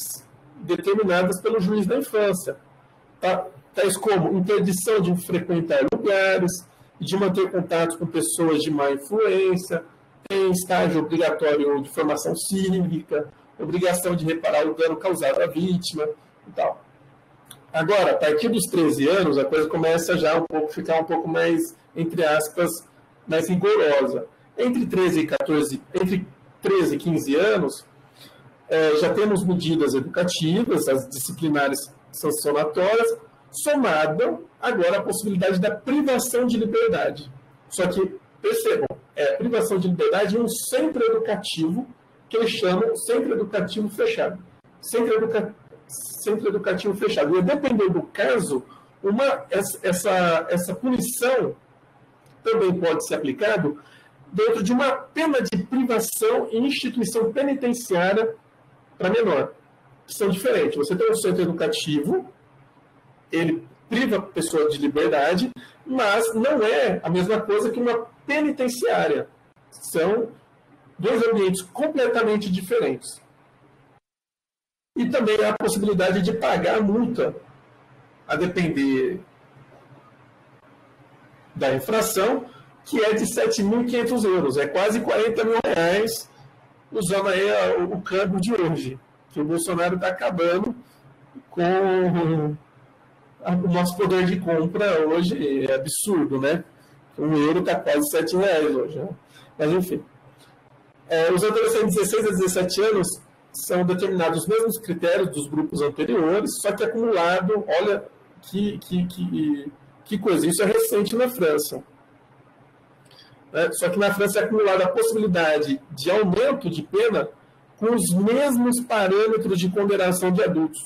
determinadas pelo juiz da infância. Tais como interdição de frequentar lugares, de manter contato com pessoas de má influência, tem estágio obrigatório de formação cívica, obrigação de reparar o dano causado à vítima e tal. Agora, a partir dos 13 anos, a coisa começa já ficar um pouco mais, entre aspas, mais rigorosa. Entre 13 e 15 anos, já temos medidas educativas, as disciplinares sancionatórias, somado agora a possibilidade da privação de liberdade. Só que, percebam, privação de liberdade em um centro educativo, que eles chamam centro educativo fechado. Centro educativo fechado. E, dependendo do caso, essa punição também pode ser aplicada dentro de uma pena de privação em instituição penitenciária para menor, que são diferentes. Você tem um centro educativo, ele priva a pessoa de liberdade, mas não é a mesma coisa que uma penitenciária. São dois ambientes completamente diferentes. E também há a possibilidade de pagar a multa, a depender da infração, que é de 7.500 euros. É quase 40 mil reais, usando aí o câmbio de hoje, que o Bolsonaro está acabando com o nosso poder de compra hoje. É absurdo, né? Um euro está quase 7 reais hoje. Né? Mas, enfim. Os adolescentes de 16 a 17 anos são determinados os mesmos critérios dos grupos anteriores, só que acumulado, olha que coisa, isso é recente na França. Só que na França é acumulada a possibilidade de aumento de pena com os mesmos parâmetros de condenação de adultos.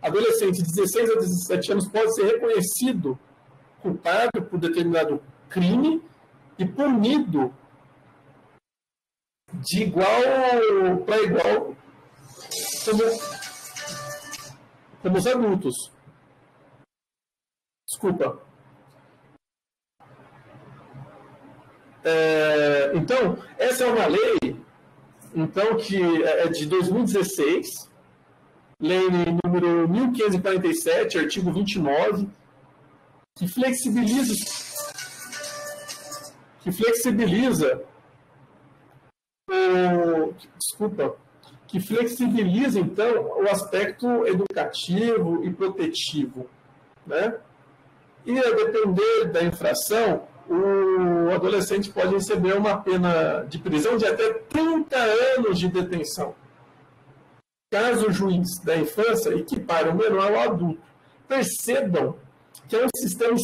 Adolescente de 16 a 17 anos pode ser reconhecido culpado por determinado crime e punido de igual para igual como os adultos. Desculpa. Então, essa é uma lei que é de 2016, lei número 1547, artigo 29, que flexibiliza, então, o aspecto educativo e protetivo, né? E, a depender da infração, o adolescente pode receber uma pena de prisão de até 30 anos de detenção, caso o juiz da infância equipare o menor ao adulto. Percebam que é um sistema,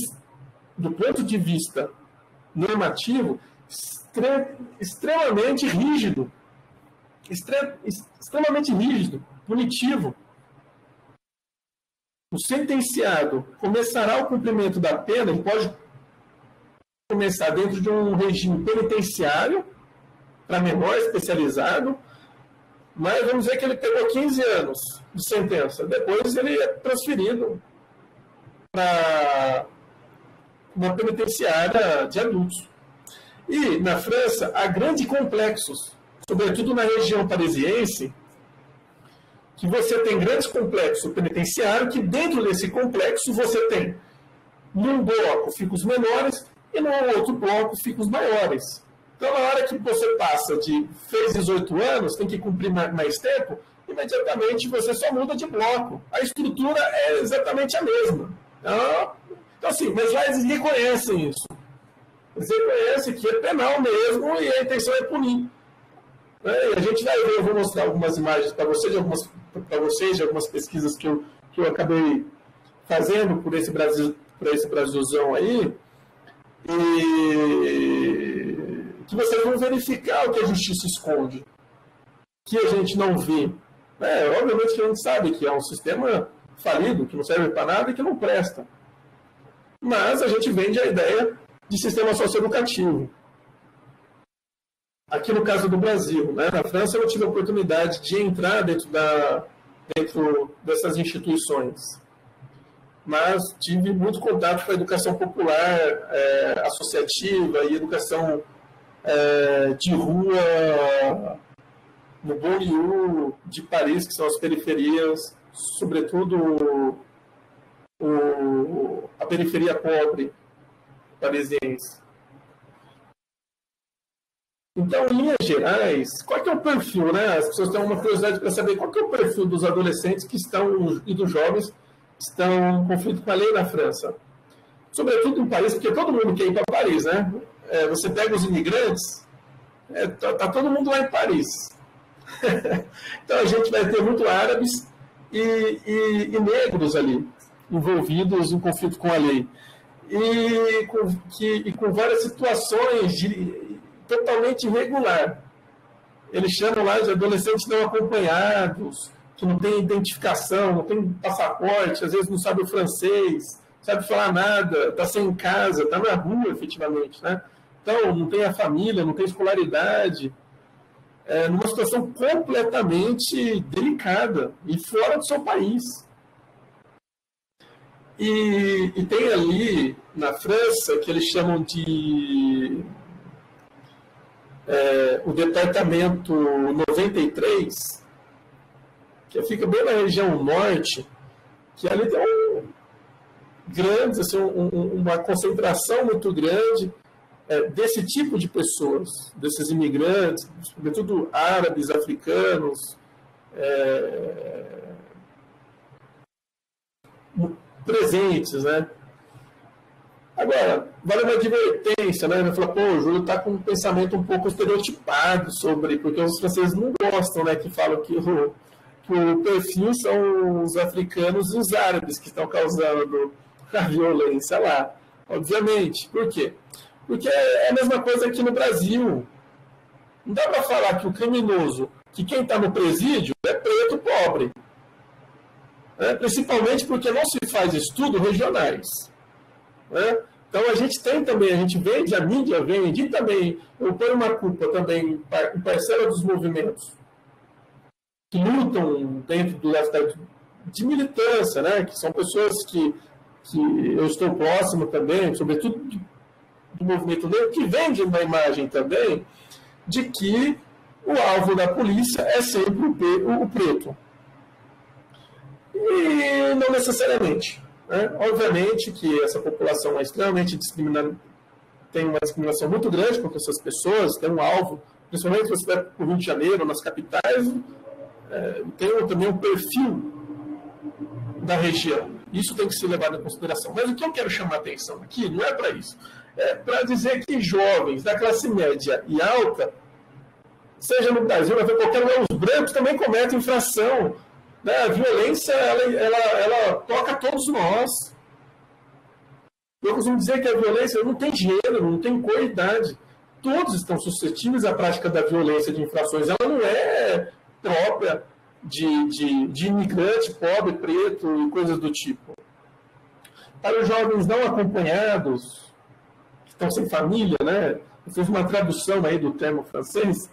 do ponto de vista normativo, extremamente rígido. extremamente rígido, punitivo. O sentenciado começará o cumprimento da pena, ele pode começar dentro de um regime penitenciário, para menor especializado, mas vamos dizer que ele pegou 15 anos de sentença. Depois ele é transferido para uma penitenciária de adultos. E, na França, há grandes complexos, sobretudo na região parisiense, que você tem grandes complexos penitenciários, que dentro desse complexo você tem, num bloco, fica os menores, e no outro bloco, fica os maiores. Então, na hora que você fez 18 anos, tem que cumprir mais tempo, imediatamente você só muda de bloco. A estrutura é exatamente a mesma. Então assim, mas lá eles reconhecem isso. Eles reconhecem que é penal mesmo e a intenção é punir. E a gente vai ver, eu vou mostrar algumas imagens para vocês, de algumas pesquisas que eu acabei fazendo por esse Brasilzão aí, e que vocês vão verificar o que a justiça esconde, que a gente não vê. Obviamente que a gente sabe que é um sistema falido, que não serve para nada e que não presta. Mas a gente vende a ideia de sistema socioeducativo. Aqui no caso do Brasil, né? Na França eu não tive a oportunidade de entrar dentro dessas instituições, mas tive muito contato com a educação popular, associativa e educação de rua no banlieue de Paris, que são as periferias, sobretudo a periferia pobre parisiense. Então, em linhas gerais, qual que é o perfil, né? As pessoas têm uma curiosidade para saber qual que é o perfil dos adolescentes e dos jovens que estão em conflito com a lei na França. Sobretudo em Paris, porque todo mundo quer ir para Paris, né? Você pega os imigrantes, tá todo mundo lá em Paris. Então a gente vai ter muito árabes e negros ali, envolvidos em conflito com a lei. E com várias situações totalmente irregular. Eles chamam lá de adolescentes não acompanhados, que não tem identificação, não tem passaporte, às vezes não sabe o francês, não sabe falar nada, está sem casa, está na rua, efetivamente, né? Então, não tem a família, não tem escolaridade, numa situação completamente delicada e fora do seu país. E tem ali, na França, que eles chamam de o departamento 93, que fica bem na região norte, que ali tem uma concentração muito grande desse tipo de pessoas, desses imigrantes, sobretudo árabes, africanos, presentes, né? Agora, vale uma advertência, né? Ele fala, o Júlio está com um pensamento um pouco estereotipado porque os franceses não gostam, né? Que falam que o perfil são os africanos e os árabes que estão causando a violência lá. Obviamente. Por quê? Porque é a mesma coisa aqui no Brasil. Não dá para falar que o criminoso, que quem está no presídio é preto pobre. Principalmente porque não se faz estudos regionais. Então a gente vende, a mídia vende, e também eu ponho uma culpa também em parcela dos movimentos que lutam dentro do lado de militância, né? Que são pessoas que eu estou próximo também, sobretudo do movimento negro, que vende uma imagem também de que o alvo da polícia é sempre o preto. E não necessariamente. Obviamente que essa população é extremamente discriminada, tem uma discriminação muito grande contra essas pessoas, tem um alvo, principalmente se você vai para o Rio de Janeiro, nas capitais, tem também um perfil da região. Isso tem que ser levado em consideração. Mas o que eu quero chamar a atenção aqui não é para isso. É para dizer que jovens da classe média e alta, seja no Brasil, ou em qualquer lugar, os brancos também cometem infração. A violência, ela toca a todos nós. Eu costumo dizer que a violência não tem gênero, não tem cor e idade. Todos estão suscetíveis à prática da violência de infrações. Ela não é própria de imigrante, pobre, preto e coisas do tipo. Para os jovens não acompanhados, que estão sem família, né? Eu fiz uma tradução aí do termo francês.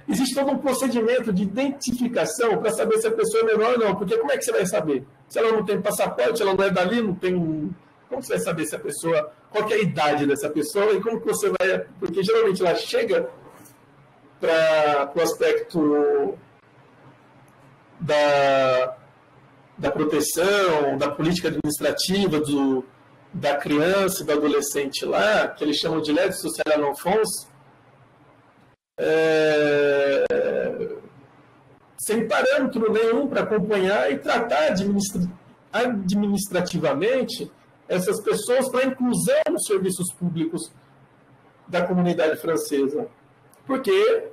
Existe todo um procedimento de identificação para saber se a pessoa é menor ou não. Porque como é que você vai saber? Se ela não tem passaporte, ela não é dali, não tem... Como você vai saber se a pessoa... Qual que é a idade dessa pessoa e como que você vai... Porque geralmente ela chega para o aspecto da proteção, da política administrativa da criança e do adolescente lá, que eles chamam de l'aide sociale à l'enfance, sem parâmetro nenhum para acompanhar e tratar administrativamente essas pessoas para inclusão nos serviços públicos da comunidade francesa. Porque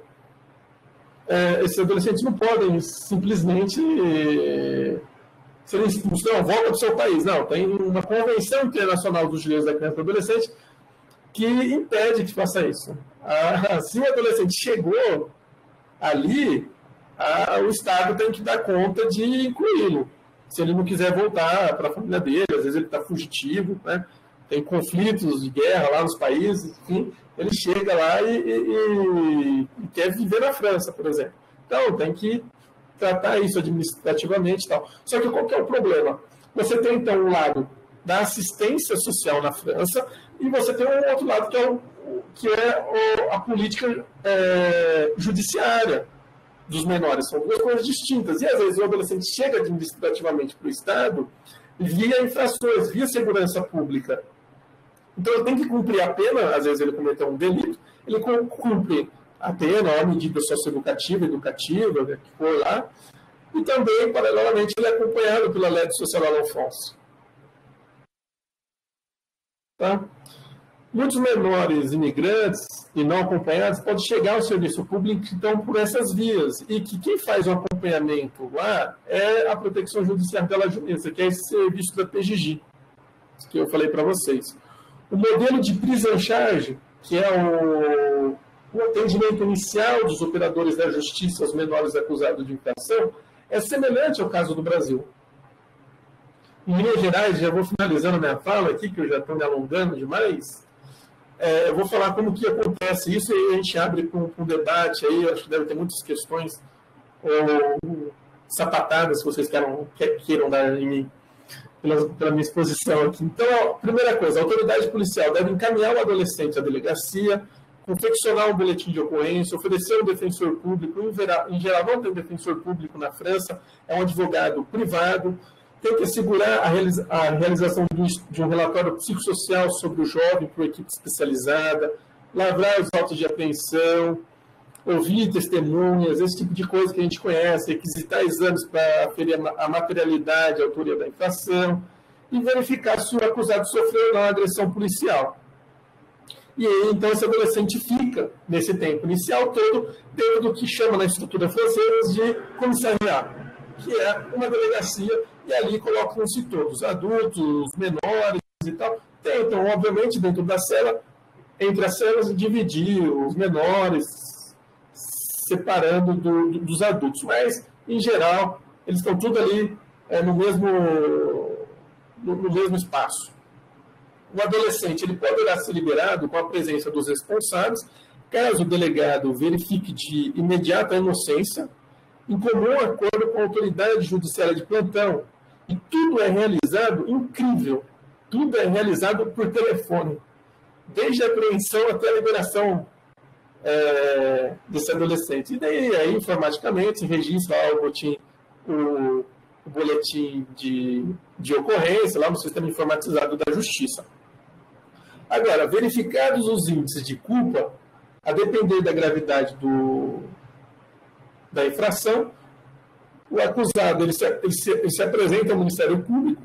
esses adolescentes não podem simplesmente serem expulsos. Não, volta para o seu país. Não, tem uma convenção internacional dos direitos da criança e do adolescente que impede que faça isso. Se o adolescente chegou ali, o Estado tem que dar conta de incluí-lo. Se ele não quiser voltar para a família dele, às vezes ele está fugitivo, né? Tem conflitos de guerra lá nos países, enfim, ele chega lá e quer viver na França, por exemplo. Então, tem que tratar isso administrativamente e tal. Só que qual que é o problema? Você tem, então, um lado da assistência social na França e você tem um outro lado que é a política judiciária dos menores. São duas coisas distintas. E, às vezes, o adolescente chega administrativamente para o Estado via infrações, via segurança pública. Então, ele tem que cumprir a pena, às vezes ele cometeu um delito, ele cumpre a pena, a medida socioeducativa, educativa, né, que for lá, e também, paralelamente, ele é acompanhado pela l'aide sociale à l'enfance. Tá? Muitos menores imigrantes e não acompanhados podem chegar ao serviço público, então, por essas vias, e que quem faz o acompanhamento lá é a Proteção Judiciária pela Justiça, que é esse serviço da PJJ, que eu falei para vocês. O modelo de prise en charge, que é o atendimento inicial dos operadores da justiça aos menores acusados de infração, é semelhante ao caso do Brasil. Em Minas Gerais, já vou finalizando a minha fala aqui, que eu já estou me alongando demais, eu vou falar como que acontece isso e a gente abre com um debate aí, acho que deve ter muitas questões ou sapatadas que vocês queiram dar em mim. Pela minha exposição aqui. Então, a primeira coisa, a autoridade policial deve encaminhar o adolescente à delegacia, confeccionar um boletim de ocorrência, oferecer um defensor público. Em geral, não tem defensor público na França, é um advogado privado. Tem que assegurar a realização de um relatório psicossocial sobre o jovem por equipe especializada, lavrar os autos de apreensão, ouvir testemunhas, esse tipo de coisa que a gente conhece, requisitar exames para aferir a materialidade, a autoria da infração e verificar se o acusado sofreu ou não agressão policial. E aí, então, esse adolescente fica, nesse tempo inicial todo, dentro do que chama na estrutura francesa de comissariat, que é uma delegacia, e ali colocam-se todos, adultos, menores e tal. Tentam, obviamente, dentro da cela, entre as celas, dividir os menores, separando dos adultos. Mas, em geral, eles estão tudo ali no mesmo espaço. O adolescente ele poderá ser liberado com a presença dos responsáveis, caso o delegado verifique de imediata inocência, em comum acordo com a autoridade judiciária de plantão. E tudo é realizado, incrível, tudo é realizado por telefone, desde a apreensão até a liberação desse adolescente. E daí, aí, informaticamente, se registra lá o boletim de ocorrência, lá no sistema informatizado da Justiça. Agora, verificados os índices de culpa, a depender da gravidade da infração, o acusado ele se apresenta ao Ministério Público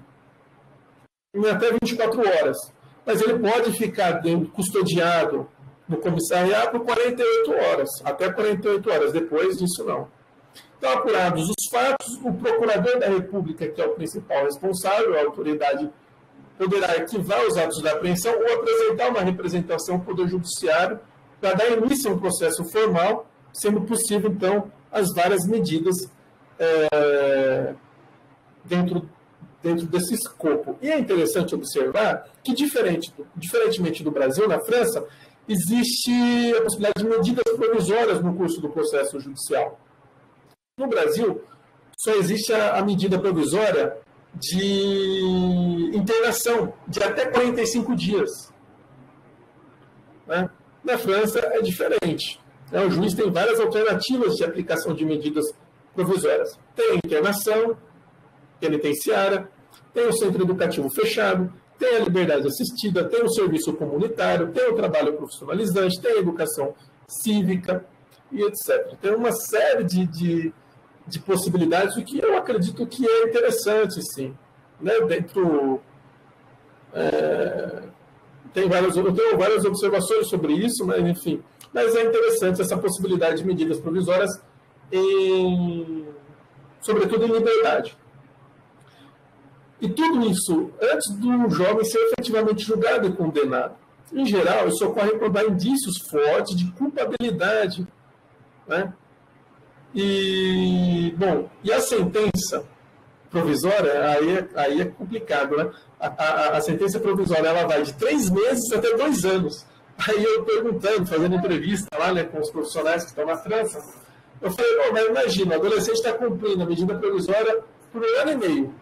em até 24 horas, mas ele pode ficar custodiado no comissariado por 48 horas, até 48 horas, depois disso não. Então, apurados os fatos, o procurador da República, que é o principal responsável, a autoridade, poderá arquivar os atos da apreensão ou apresentar uma representação ao Poder Judiciário para dar início a um processo formal, sendo possível, então, as várias medidas dentro desse escopo. E é interessante observar que, diferentemente do Brasil, na França, existe a possibilidade de medidas provisórias no curso do processo judicial. No Brasil, só existe a medida provisória de internação de até 45 dias. Né? Na França é diferente. O juiz tem várias alternativas de aplicação de medidas provisórias. Tem a internação penitenciária, tem o centro educativo fechado, tem a liberdade assistida, tem o serviço comunitário, tem o trabalho profissionalizante, tem a educação cívica e etc. Tem uma série de possibilidades, o que eu acredito que é interessante, sim. Né? Eu tenho várias observações sobre isso, mas enfim. Mas é interessante essa possibilidade de medidas provisórias, sobretudo em liberdade. E tudo isso antes do jovem ser efetivamente julgado e condenado. Em geral, isso ocorre quando há indícios fortes de culpabilidade. Né? E a sentença provisória, aí é complicado. Né? A sentença provisória ela vai de 3 meses até 2 anos. Aí eu perguntando, fazendo entrevista lá, né, com os profissionais que estão na França, eu falei, mas imagina, o adolescente está cumprindo a medida provisória por 1 ano e meio.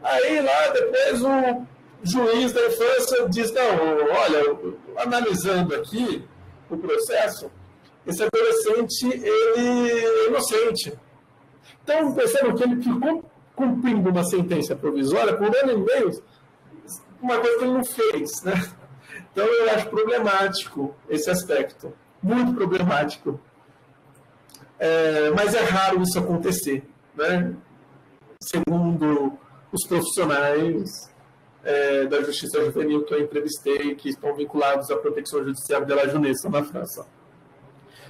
Aí lá depois o juiz da infância diz, não, olha, analisando aqui o processo, esse adolescente, ele é inocente. Então, percebam que ele ficou cumprindo uma sentença provisória por 1 ano e meio, uma coisa que ele não fez, né? Então, eu acho problemático esse aspecto, muito problemático. Mas é raro isso acontecer, né? Segundo os profissionais da Justiça Juvenil que eu entrevistei, que estão vinculados à proteção judicial de la jeunesse na França.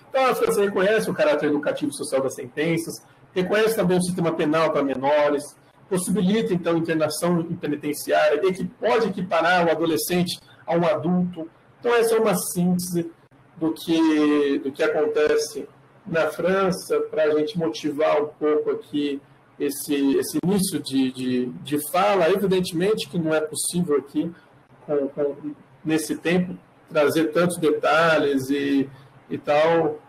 Então, a França reconhece o caráter educativo e social das sentenças, reconhece também o sistema penal para menores, possibilita, então, internação penitenciária, e que pode equiparar o adolescente a um adulto. Então, essa é uma síntese do que acontece na França, para a gente motivar um pouco aqui esse início de fala. Evidentemente que não é possível aqui, nesse tempo, trazer tantos detalhes e tal,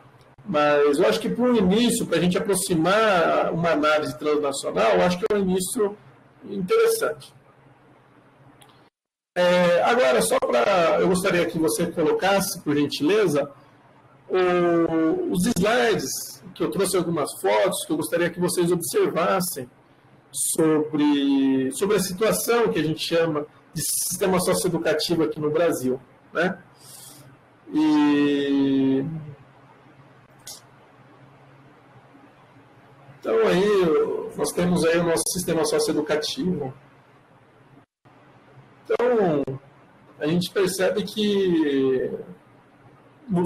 mas eu acho que para um início, para a gente aproximar uma análise transnacional, eu acho que é um início interessante. Agora, eu gostaria que você colocasse, por gentileza, os slides, que eu trouxe algumas fotos, que eu gostaria que vocês observassem sobre a situação que a gente chama de sistema socioeducativo aqui no Brasil. Né? Então, aí, nós temos aí o nosso sistema socioeducativo. Então, a gente percebe que,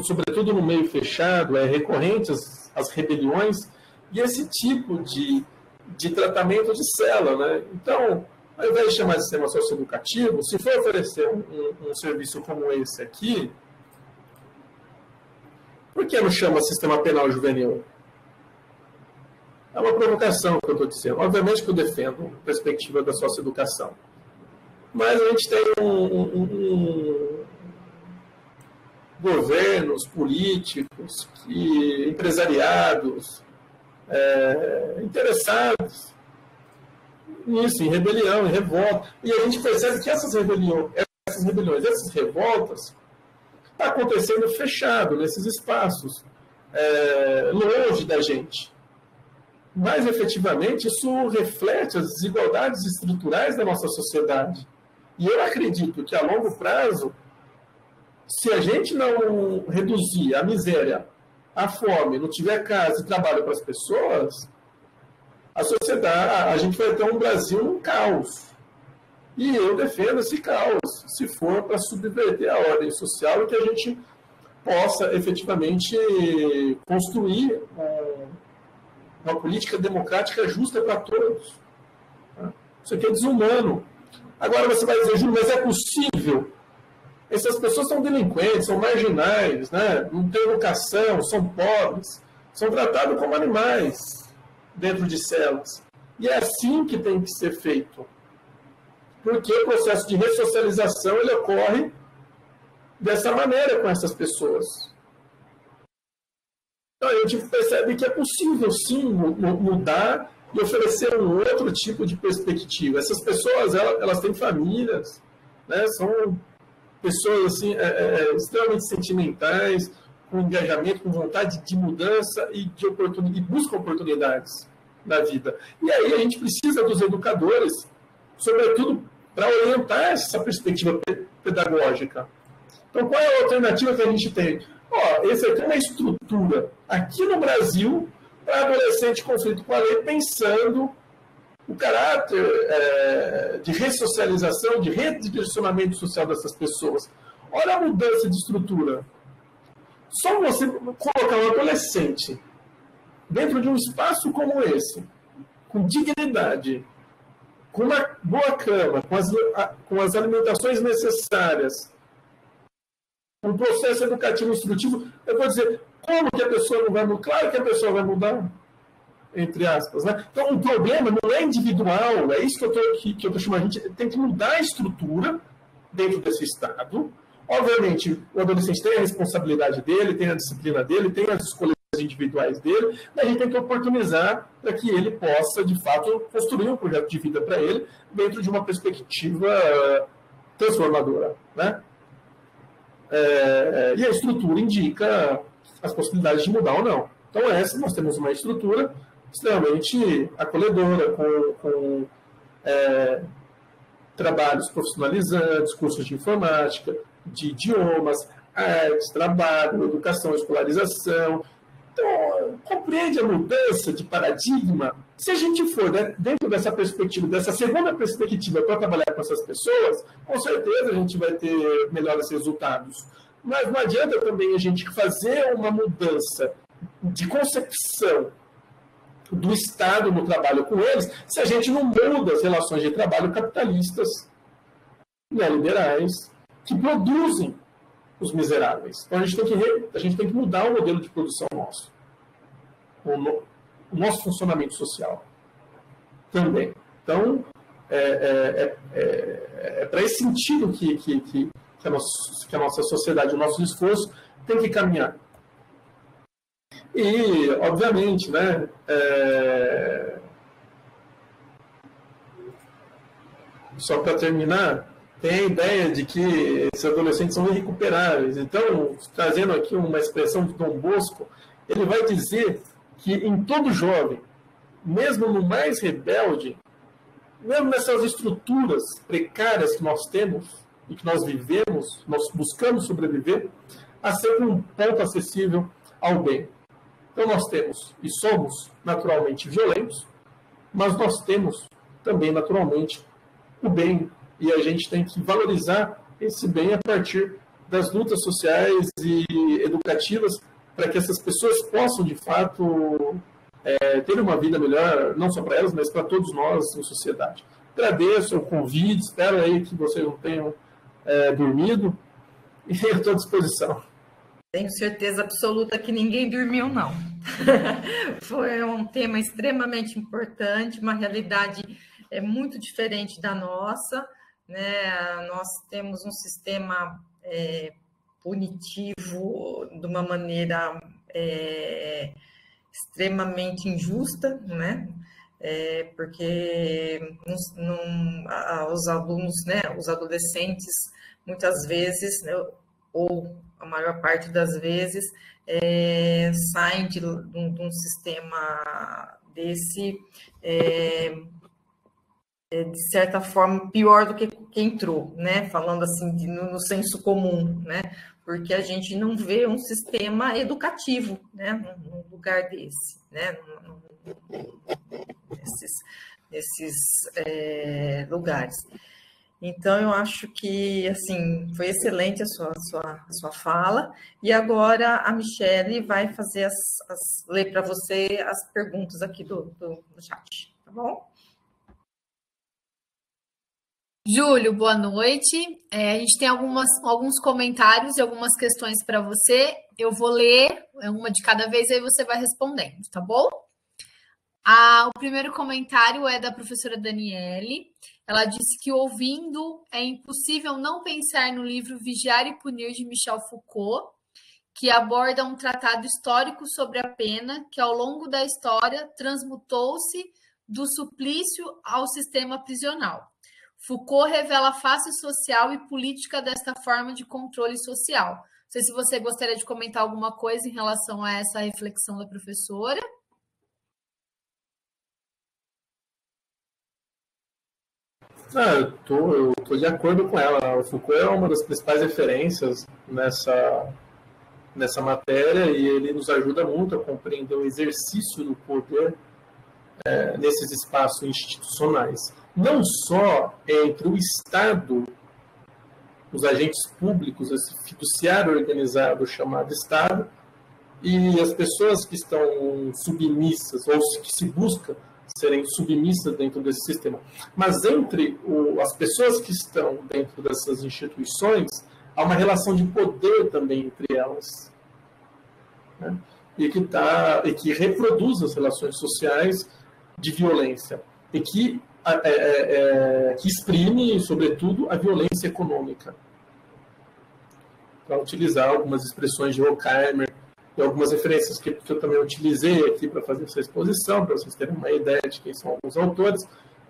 sobretudo no meio fechado, é recorrente as rebeliões e esse tipo de tratamento de cela. Né? Então, ao invés de chamar de sistema socioeducativo, se for oferecer um serviço como esse aqui, por que não chama sistema penal juvenil? É uma provocação que eu estou dizendo. Obviamente que eu defendo a perspectiva da socioeducação. Mas a gente tem governos, políticos, empresariados, interessados nisso, em rebelião, em revolta. E a gente percebe que essas rebeliões, essas revoltas, está acontecendo fechado nesses espaços, longe da gente. Mas, efetivamente, isso reflete as desigualdades estruturais da nossa sociedade. E eu acredito que, a longo prazo, se a gente não reduzir a miséria, a fome, não tiver casa e trabalho para as pessoas, a gente vai ter um Brasil num caos. E eu defendo esse caos, se for para subverter a ordem social e que a gente possa, efetivamente, construir uma política democrática justa para todos. Isso aqui é desumano. Agora você vai dizer, Júlio, mas é possível? Essas pessoas são delinquentes, são marginais, né? Não têm educação, são pobres. são tratados como animais dentro de celas. E é assim que tem que ser feito. Porque o processo de ressocialização ele ocorre dessa maneira com essas pessoas. Então, a gente percebe que é possível, sim, mudar e oferecer um outro tipo de perspectiva. Essas pessoas, elas têm famílias, né? São pessoas assim, extremamente sentimentais, com engajamento, com vontade de mudança e e buscam oportunidades na vida. E aí a gente precisa dos educadores, sobretudo, para orientar essa perspectiva pedagógica. Então, qual é a alternativa que a gente tem? Esse aqui é uma estrutura aqui no Brasil para adolescente em conflito com a lei, pensando o caráter de ressocialização, de redirecionamento social dessas pessoas. Olha a mudança de estrutura. Só você colocar um adolescente dentro de um espaço como esse, com dignidade, com uma boa cama, com as alimentações necessárias, um processo educativo instrutivo, eu vou dizer, como que a pessoa não vai mudar? Claro que a pessoa vai mudar, entre aspas, né? Então, o problema não é individual, é isso que eu estou chamando. A gente tem que mudar a estrutura dentro desse Estado. Obviamente, o adolescente tem a responsabilidade dele, tem a disciplina dele, tem as escolhas individuais dele, mas a gente tem que oportunizar para que ele possa, de fato, construir um projeto de vida para ele dentro de uma perspectiva transformadora, né? E a estrutura indica as possibilidades de mudar ou não. Então, nós temos uma estrutura extremamente acolhedora, com trabalhos profissionalizantes, cursos de informática, de idiomas, artes, trabalho, educação, escolarização. Então, compreende a mudança de paradigma? Se a gente for dentro dessa perspectiva, dessa segunda perspectiva para trabalhar com essas pessoas, com certeza a gente vai ter melhores resultados. Mas não adianta também a gente fazer uma mudança de concepção do Estado no trabalho com eles, se a gente não muda as relações de trabalho capitalistas, neoliberais, que produzem os miseráveis. Então, a gente tem que mudar o modelo de produção nosso. O nosso funcionamento social também. Então, para esse sentido que a nossa sociedade, o nosso esforço tem que caminhar. E, obviamente, né, só para terminar, tem a ideia de que esses adolescentes são irrecuperáveis. Então, trazendo aqui uma expressão de Dom Bosco, ele vai dizer que em todo jovem, mesmo no mais rebelde, mesmo nessas estruturas precárias que nós temos e que nós vivemos, nós buscamos sobreviver, há sempre um ponto acessível ao bem. Então, nós temos e somos naturalmente violentos, mas nós temos também naturalmente o bem. E a gente tem que valorizar esse bem a partir das lutas sociais e educativas para que essas pessoas possam, de fato, ter uma vida melhor, não só para elas, mas para todos nós em sociedade. Agradeço o convite, espero aí que vocês não tenham dormido e estou à disposição. Tenho certeza absoluta que ninguém dormiu, não. Foi um tema extremamente importante, uma realidade muito diferente da nossa, né? Nós temos um sistema punitivo de uma maneira extremamente injusta, né? Porque os alunos, né, os adolescentes, muitas vezes, né, ou a maior parte das vezes, saem de um sistema desse, de certa forma, pior do que entrou, né? Falando assim, no senso comum, né? Porque a gente não vê um sistema educativo, né? Num lugar desse, né? Nesses lugares. Então, eu acho que, assim, foi excelente a sua fala. E agora a Michele vai fazer ler para você as perguntas aqui do chat, tá bom? Júlio, boa noite. A gente tem alguns comentários e algumas questões para você. Eu vou ler uma de cada vez, aí você vai respondendo, tá bom? O primeiro comentário é da professora Daniele. Ela disse que, ouvindo, é impossível não pensar no livro Vigiar e Punir, de Michel Foucault, que aborda um tratado histórico sobre a pena, que, ao longo da história, transmutou-se do suplício ao sistema prisional. Foucault revela a face social e política desta forma de controle social. Não sei se você gostaria de comentar alguma coisa em relação a essa reflexão da professora. Eu tô de acordo com ela. O Foucault é uma das principais referências nessa matéria e ele nos ajuda muito a compreender o exercício do poder nesses espaços institucionais. Não só entre o Estado, os agentes públicos, esse fiduciário organizado chamado Estado, e as pessoas que estão submissas, ou que se busca serem submissas dentro desse sistema. Mas entre as pessoas que estão dentro dessas instituições, há uma relação de poder também entre elas, né? E que reproduz as relações sociais de violência e que exprime, sobretudo, a violência econômica. Para utilizar algumas expressões de Horkheimer e algumas referências que eu também utilizei aqui para fazer essa exposição, para vocês terem uma ideia de quem são alguns autores.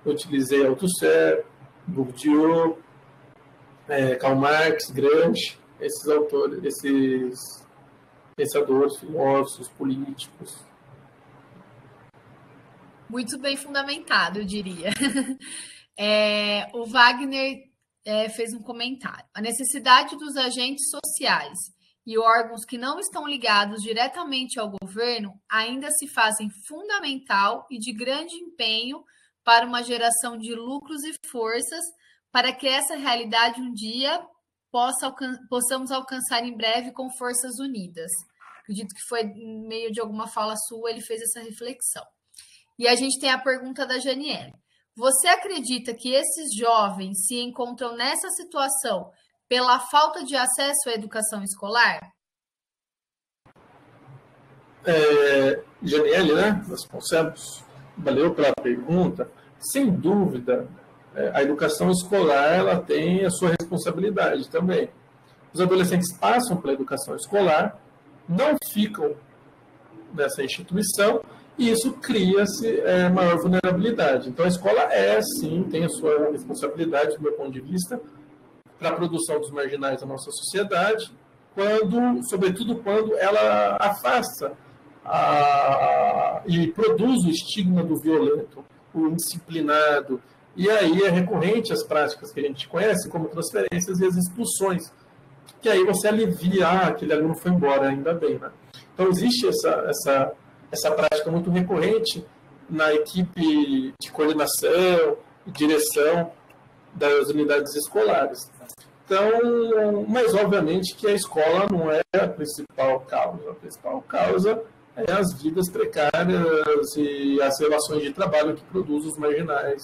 Eu utilizei Althusser, Bourdieu, Karl Marx, Gramsci, esses autores, esses pensadores, filósofos, políticos. Muito bem fundamentado, eu diria. O Wagner fez um comentário. A necessidade dos agentes sociais e órgãos que não estão ligados diretamente ao governo ainda se fazem fundamental e de grande empenho para uma geração de lucros e forças para que essa realidade um dia possamos alcançar em breve com forças unidas. Acredito que foi em meio de alguma fala sua, ele fez essa reflexão. E a gente tem a pergunta da Janiele. Você acredita que esses jovens se encontram nessa situação pela falta de acesso à educação escolar? Janiele, né? Vasconcelos, valeu pela pergunta. Sem dúvida, a educação escolar ela tem a sua responsabilidade também. Os adolescentes passam pela educação escolar, não ficam nessa instituição, e isso cria-se maior vulnerabilidade. Então, a escola sim, tem a sua responsabilidade, do meu ponto de vista, para a produção dos marginais da nossa sociedade, sobretudo quando ela afasta e produz o estigma do violento, o indisciplinado, e aí é recorrente as práticas que a gente conhece, como transferências e as expulsões, que aí você alivia, aquele aluno foi embora, ainda bem, né? Então, existe essa prática muito recorrente na equipe de coordenação e direção das unidades escolares. Então, mas obviamente que a escola não é a principal causa. A principal causa é as vidas precárias e as relações de trabalho que produzem os marginais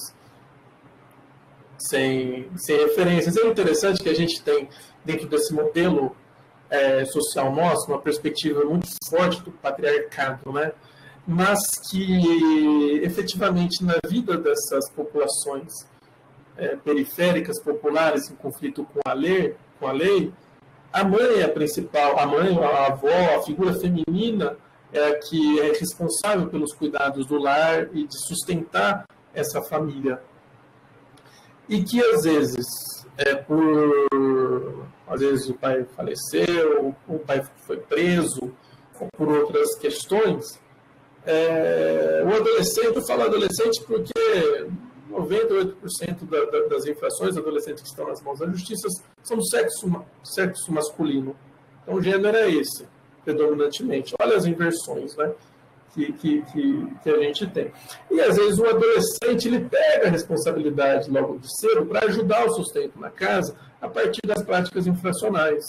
sem referências. É interessante que a gente tem, dentro desse modelo social nosso, uma perspectiva muito forte do patriarcado, né? Mas que, efetivamente, na vida dessas populações periféricas, populares, em conflito com a lei, a mãe é a principal, a mãe, a avó, a figura feminina é a que é responsável pelos cuidados do lar e de sustentar essa família. E que, às vezes, às vezes o pai faleceu, o pai foi preso, ou por outras questões, o adolescente, eu falo adolescente porque 98% das infrações adolescentes que estão nas mãos da justiça são do sexo masculino. Então, o gênero é esse, predominantemente. Olha as inversões, né, que a gente tem. E, às vezes, o adolescente ele pega a responsabilidade logo de cedo para ajudar o sustento na casa a partir das práticas infracionais.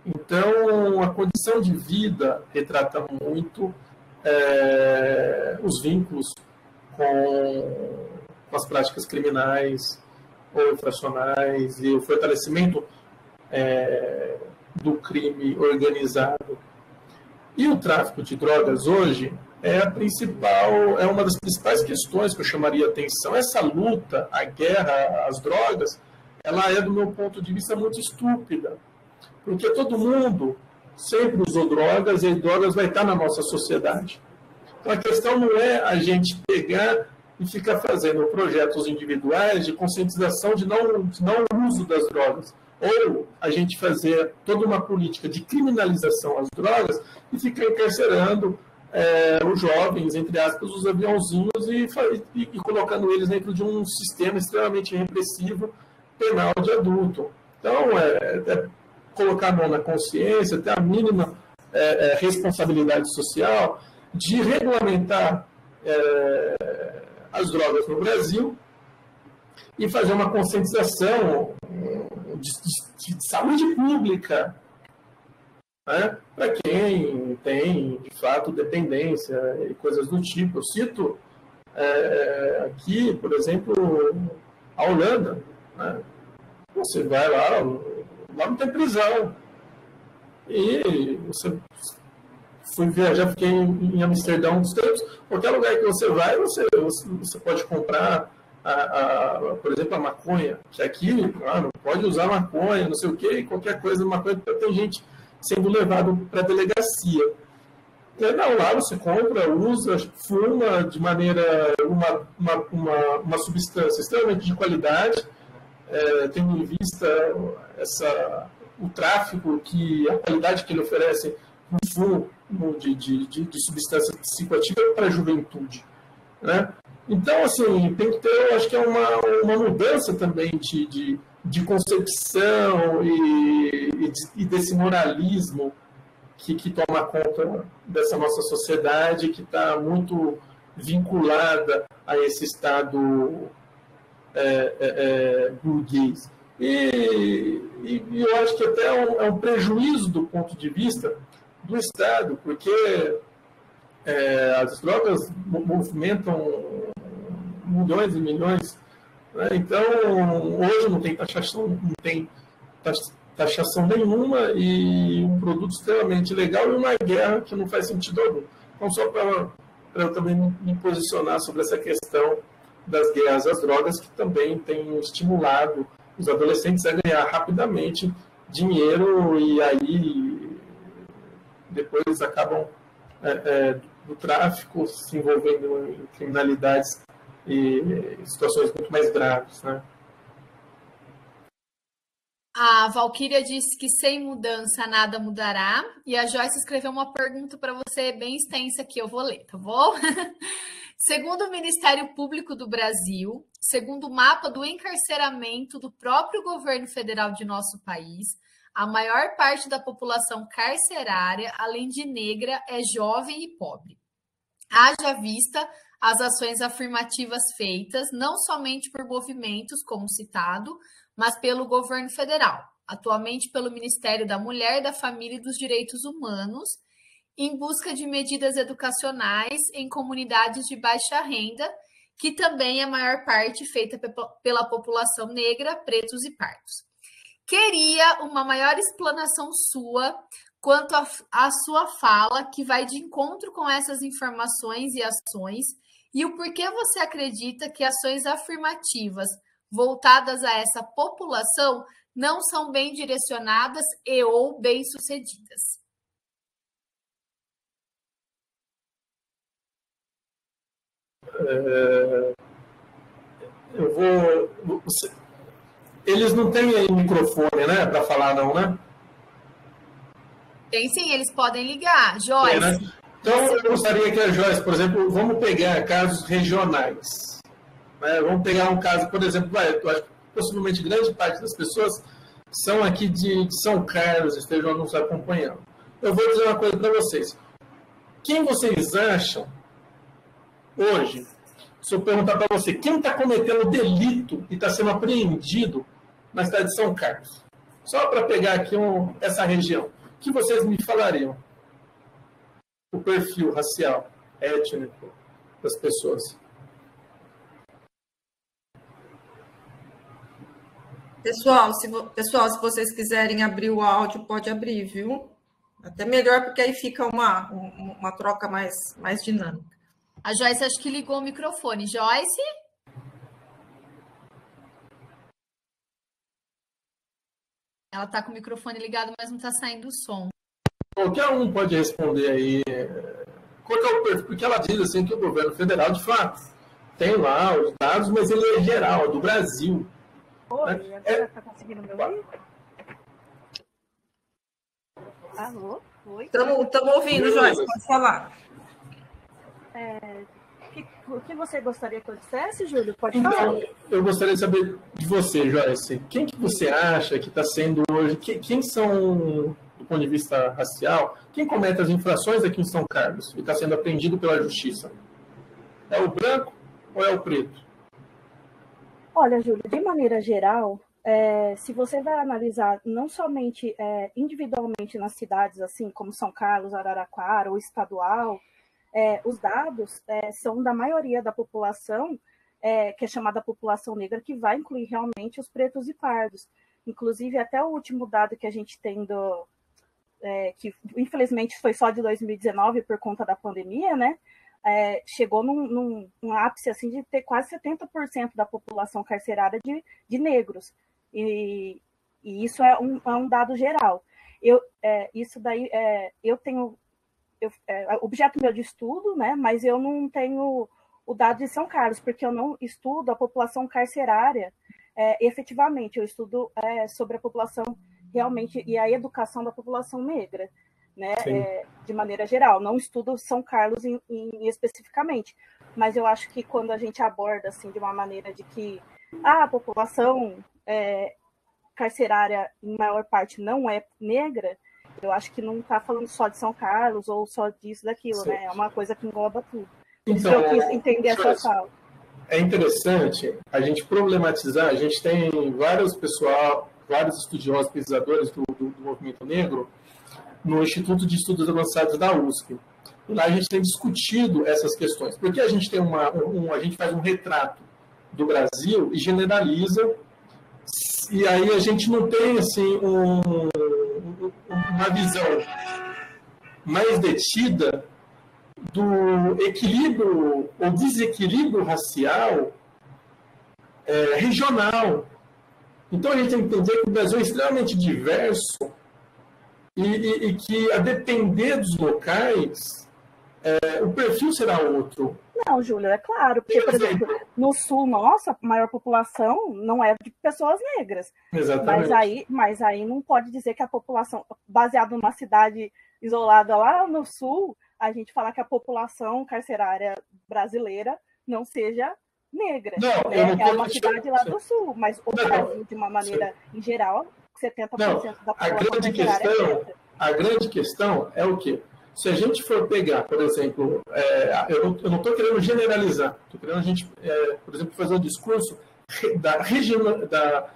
Então, a condição de vida retrata muito os vínculos com as práticas criminais ou infracionais e o fortalecimento do crime organizado. E o tráfico de drogas hoje é uma das principais questões que eu chamaria atenção. Essa luta, a guerra às drogas, ela é, do meu ponto de vista, muito estúpida. Porque todo mundo sempre usou drogas e drogas vai estar na nossa sociedade. Então a questão não é a gente pegar e ficar fazendo projetos individuais de conscientização de não uso das drogas. Ou a gente fazer toda uma política de criminalização às drogas e ficar encarcerando os jovens, entre aspas, os aviãozinhos e colocando eles dentro de um sistema extremamente repressivo, penal de adulto. Então, colocar a mão na consciência, ter a mínima responsabilidade social de regulamentar as drogas no Brasil e fazer uma conscientização de saúde pública, né, para quem tem, de fato, dependência e coisas do tipo. Eu cito aqui, por exemplo, a Holanda. Né? Você vai lá não tem prisão. E você fui viajar, fiquei em Amsterdã uns tempos. Qualquer lugar que você vai, você pode comprar, por exemplo, a maconha, que aqui não pode usar maconha, não sei o quê, qualquer coisa, maconha, tem gente sendo levado para a delegacia. Não, lá você compra, usa, fuma de maneira, uma substância extremamente de qualidade, tendo em vista o tráfico, a qualidade que ele oferece no fumo de substância psicoativa para a juventude. Né? Então, assim, tem que ter, eu acho que é uma mudança também de concepção e desse moralismo que toma conta dessa nossa sociedade, que está muito vinculada a esse Estado burguês. E eu acho que até é um prejuízo do ponto de vista do Estado, porque as drogas movimentam milhões e milhões. Né? Então, hoje não tem taxação nenhuma e um produto extremamente legal e uma guerra que não faz sentido algum. Então, só para eu também me posicionar sobre essa questão das guerras às drogas, que também tem estimulado os adolescentes a ganhar rapidamente dinheiro e aí depois acabam do tráfico se envolvendo em criminalidades e situações muito mais graves, né? A Valquíria disse que sem mudança nada mudará. E a Joyce escreveu uma pergunta para você bem extensa que eu vou ler, tá bom? Segundo o Ministério Público do Brasil, segundo o mapa do encarceramento do próprio governo federal de nosso país, a maior parte da população carcerária, além de negra, é jovem e pobre. Haja vista as ações afirmativas feitas, não somente por movimentos, como citado, mas pelo governo federal, atualmente pelo Ministério da Mulher, da Família e dos Direitos Humanos, em busca de medidas educacionais em comunidades de baixa renda, que também é a maior parte feita pela população negra, pretos e pardos. Queria uma maior explanação sua quanto à sua fala, que vai de encontro com essas informações e ações, e o porquê você acredita que ações afirmativas voltadas a essa população não são bem direcionadas e ou bem-sucedidas. Eles não têm aí microfone, né, para falar não, né? Tem sim, eles podem ligar. Joyce. Né? Então, eu gostaria que a Joyce, por exemplo, vamos pegar casos regionais. Né? Vamos pegar um caso, por exemplo, eu acho que possivelmente grande parte das pessoas são aqui de São Carlos, estejam nos acompanhando. Eu vou dizer uma coisa para vocês. Quem vocês acham hoje, se eu perguntar para você, quem está cometendo delito e está sendo apreendido na cidade de São Carlos? Só para pegar aqui essa região. O que vocês me falariam? O perfil racial, étnico das pessoas. Pessoal, se vocês quiserem abrir o áudio, pode abrir, viu? Até melhor, porque aí fica uma troca mais dinâmica. A Joyce acho que ligou o microfone. Joyce? Ela está com o microfone ligado, mas não está saindo o som. Qualquer um pode responder aí. Qual é o perfil? Porque ela diz assim que o governo federal, de fato, tem lá os dados, mas ele é geral, é do Brasil. Oi, agora está conseguindo me ouvir? Alô? Oi? Estamos ouvindo, Joyce, pode falar. O que você gostaria que eu dissesse, Júlio? Pode Então, falar. eu gostaria de saber de você, Joyce. Quem que você acha que está sendo hoje? Quem são, do ponto de vista racial, quem comete as infrações aqui em São Carlos e está sendo apreendido pela justiça? É o branco ou é o preto? Olha, Júlio, de maneira geral, se você vai analisar não somente individualmente nas cidades, assim como São Carlos, Araraquara ou estadual, os dados são da maioria da população, que é chamada população negra, que vai incluir realmente os pretos e pardos. Inclusive, até o último dado que a gente tem que infelizmente foi só de 2019 por conta da pandemia, né? Chegou num ápice assim, de ter quase 70% da população carcerária de negros. E isso é um dado geral. Isso daí, eu tenho objeto meu de estudo, né? Mas eu não tenho o dado de São Carlos, porque eu não estudo a população carcerária efetivamente. Eu estudo sobre a população realmente e a educação da população negra, né? De maneira geral. Não estudo São Carlos especificamente, mas eu acho que quando a gente aborda assim de uma maneira de que a população carcerária em maior parte não é negra, eu acho que não está falando só de São Carlos ou só disso, daquilo, né? É uma coisa que engloba tudo. Por isso eu quis entender essa fala. É interessante a gente problematizar. A gente tem vários estudiosos, pesquisadores do movimento negro no Instituto de Estudos Avançados da USP. E lá a gente tem discutido essas questões. Porque a gente tem a gente faz um retrato do Brasil e generaliza, e aí a gente não tem assim uma visão mais detida do equilíbrio ou desequilíbrio racial regional. Então a gente tem que entender que o Brasil é extremamente diverso e que, a depender dos locais, o perfil será outro. Não, Júlio, é claro, porque, por exemplo, no sul, nossa, a maior população não é de pessoas negras. Exatamente. Mas aí não pode dizer que a população, baseado numa cidade isolada lá no sul, a gente falar que a população carcerária brasileira não seja negra. Não, né? É uma cidade lá do sul, mas o Brasil, de uma maneira em geral, 70% da população carcerária é negra. A grande questão é o quê? Se a gente for pegar, por exemplo, eu não estou querendo generalizar, estou querendo a gente, por exemplo, fazer um discurso da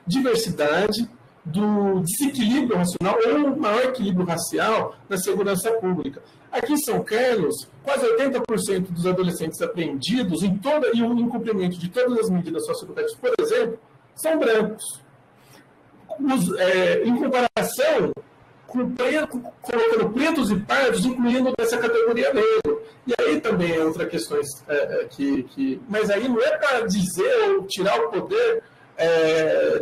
diversidade, do desequilíbrio racial ou maior equilíbrio racial na segurança pública. Aqui em São Carlos, quase 80% dos adolescentes apreendidos e o incumprimento de todas as medidas socioeducativas, por exemplo, são brancos. Em comparação, colocando pretos e pardos, incluindo nessa categoria negro. E aí também é outra questão mas aí não é para dizer ou tirar o poder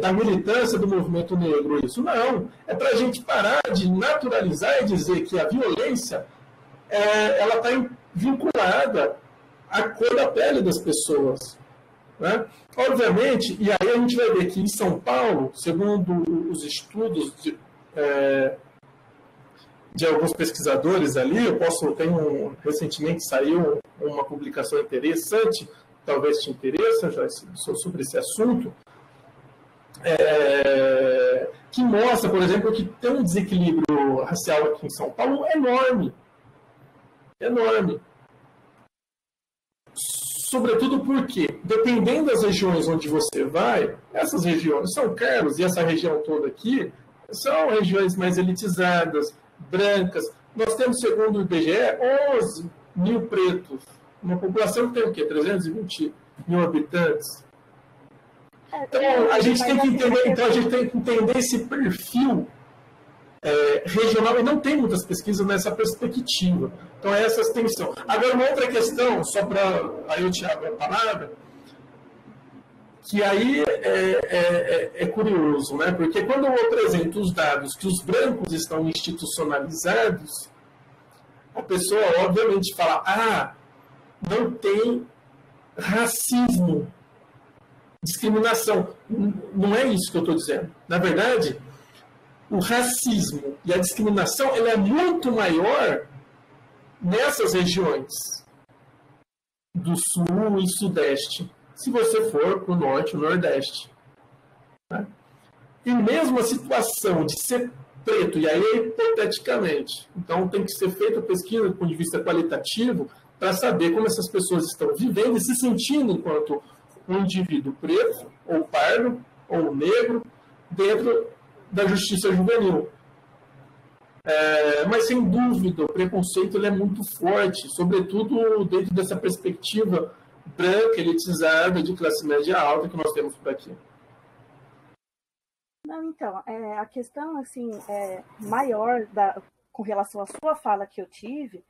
da militância do movimento negro, isso não. É para a gente parar de naturalizar e dizer que a violência ela está vinculada à cor da pele das pessoas. Né? Obviamente, e aí a gente vai ver que em São Paulo, segundo os estudos de alguns pesquisadores ali, recentemente saiu uma publicação interessante, talvez te interesse, Joyce, sobre esse assunto, que mostra, por exemplo, que tem um desequilíbrio racial aqui em São Paulo enorme. Enorme. Sobretudo porque, dependendo das regiões onde você vai, essas regiões, São Carlos e essa região toda aqui, são regiões mais elitizadas, brancas. Nós temos, segundo o IBGE, 11 mil pretos. Uma população que tem o quê? 320 mil habitantes. Então, a gente tem que entender esse perfil regional, e não tem muitas pesquisas nessa perspectiva. Então, é essa extensão. Agora, uma outra questão, só para aí eu te abro a palavra, que aí é curioso, né? Porque quando eu apresento os dados que os brancos estão institucionalizados, a pessoa, obviamente, fala, não tem racismo, discriminação. Não é isso que eu estou dizendo. Na verdade, o racismo e a discriminação ela é muito maior nessas regiões do sul e sudeste, se você for para o norte e o nordeste. Né? E mesmo a situação de ser preto, e aí hipoteticamente, então tem que ser feita a pesquisa do ponto de vista qualitativo para saber como essas pessoas estão vivendo e se sentindo enquanto um indivíduo preto, ou pardo, ou negro, dentro da justiça juvenil. Mas, sem dúvida, o preconceito ele é muito forte, sobretudo dentro dessa perspectiva branca, elitizada, de classe média alta que nós temos por aqui. Não, então, a questão assim, maior com relação à sua fala que eu tive,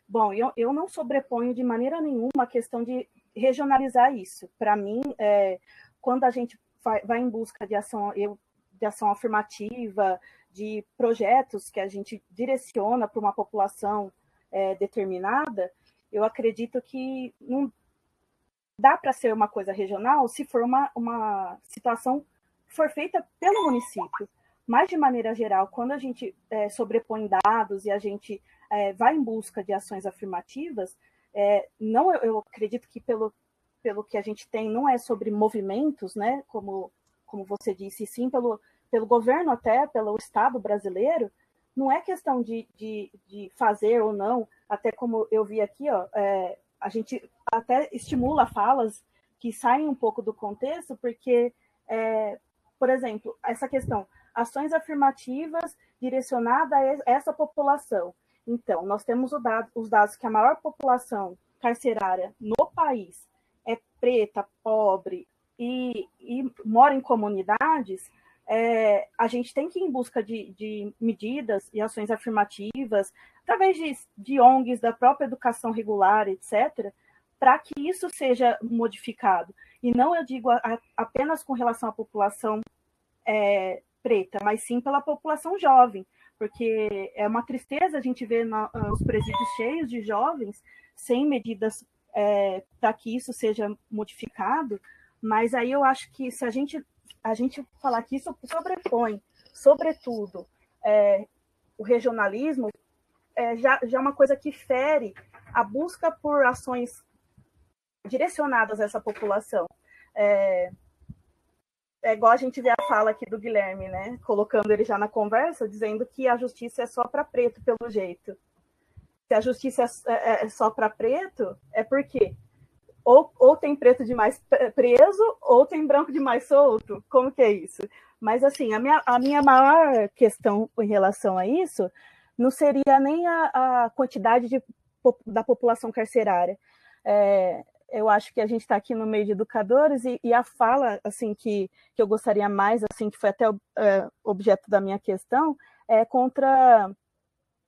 bom, eu não sobreponho de maneira nenhuma a questão de regionalizar isso. Para mim, quando a gente vai em busca de ação afirmativa, de projetos que a gente direciona para uma população determinada, eu acredito que não dá para ser uma coisa regional se for uma situação que for feita pelo município. Mas, de maneira geral, quando a gente sobrepõe dados e a gente vai em busca de ações afirmativas, eu acredito que pelo que a gente tem, não é sobre movimentos, né, como você disse, sim pelo governo até, pelo Estado brasileiro, não é questão de fazer ou não, até como eu vi aqui, a gente até estimula falas que saem um pouco do contexto, porque, por exemplo, essa questão, ações afirmativas direcionadas a essa população. Então, nós temos os dados que a maior população carcerária no país é preta, pobre e mora em comunidades. A gente tem que ir em busca de medidas e ações afirmativas, através de ONGs, da própria educação regular, etc., para que isso seja modificado. E não eu digo apenas com relação à população preta, mas sim pela população jovem, porque é uma tristeza a gente ver os presídios cheios de jovens sem medidas para que isso seja modificado, mas aí eu acho que se a gente falar que isso sobrepõe, sobretudo, o regionalismo, já é uma coisa que fere a busca por ações direcionadas a essa população. É igual a gente vê a fala aqui do Guilherme, né? Colocando ele já na conversa, dizendo que a justiça é só para preto, pelo jeito. Se a justiça é só para preto, é porque ou tem preto demais preso, ou tem branco demais solto. Como que é isso? Mas, assim, a minha maior questão em relação a isso não seria nem a quantidade da população carcerária. Eu acho que a gente está aqui no meio de educadores e a fala assim, que eu gostaria mais, assim, que foi até objeto da minha questão, é contra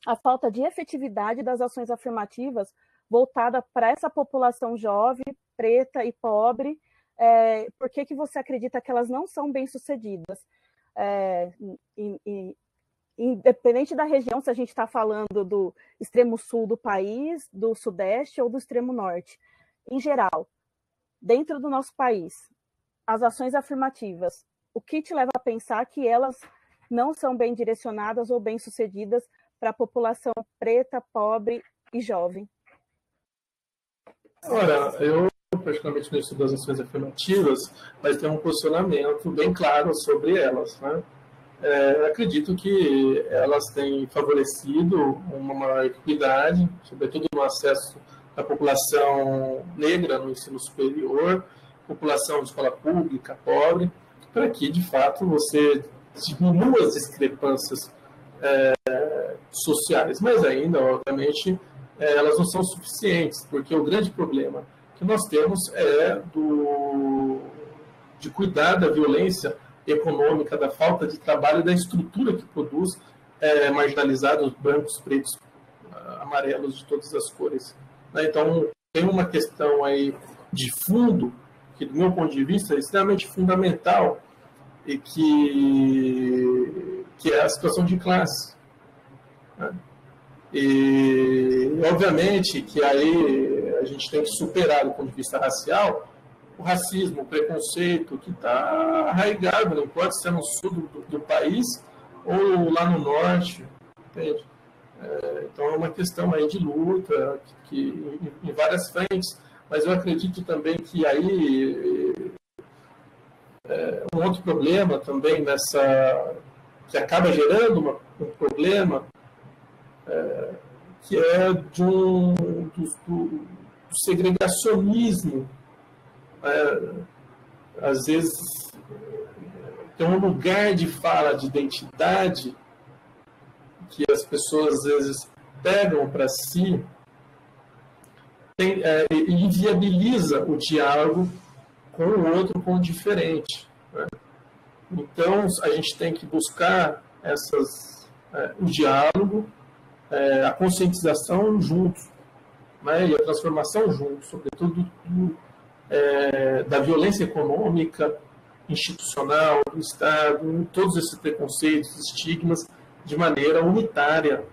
a falta de efetividade das ações afirmativas voltada para essa população jovem, preta e pobre. Por que você acredita que elas não são bem-sucedidas? Independente da região, se a gente está falando do extremo sul do país, do sudeste ou do extremo norte. Em geral, dentro do nosso país, as ações afirmativas, o que te leva a pensar que elas não são bem direcionadas ou bem-sucedidas para a população preta, pobre e jovem? Ora, eu, particularmente no estudo das ações afirmativas, mas tenho um posicionamento bem claro sobre elas, né? Acredito que elas têm favorecido uma maior equidade, sobretudo no acesso da população negra no ensino superior, população de escola pública, pobre, para que, de fato, você diminua as discrepâncias sociais. Mas ainda, obviamente, elas não são suficientes, porque o grande problema que nós temos é de cuidar da violência econômica, da falta de trabalho e da estrutura que produz marginalizados, brancos, pretos, amarelos, de todas as cores. Então, tem uma questão aí de fundo, que do meu ponto de vista é extremamente fundamental, e que é a situação de classe. E, obviamente, que aí a gente tem que superar, do ponto de vista racial, o racismo, o preconceito que está arraigado, não importa se é no sul do país ou lá no norte, entende? Então é uma questão aí de luta que em várias frentes, mas eu acredito também que aí um outro problema também que acaba gerando um problema que é do segregacionismo. Às vezes tem um lugar de fala de identidade que as pessoas às vezes pegam para si e inviabiliza o diálogo com o outro, com o diferente. Então a gente tem que buscar o diálogo, a conscientização juntos, e a transformação juntos, sobretudo da violência econômica, institucional, do Estado, todos esses preconceitos, estigmas, de maneira unitária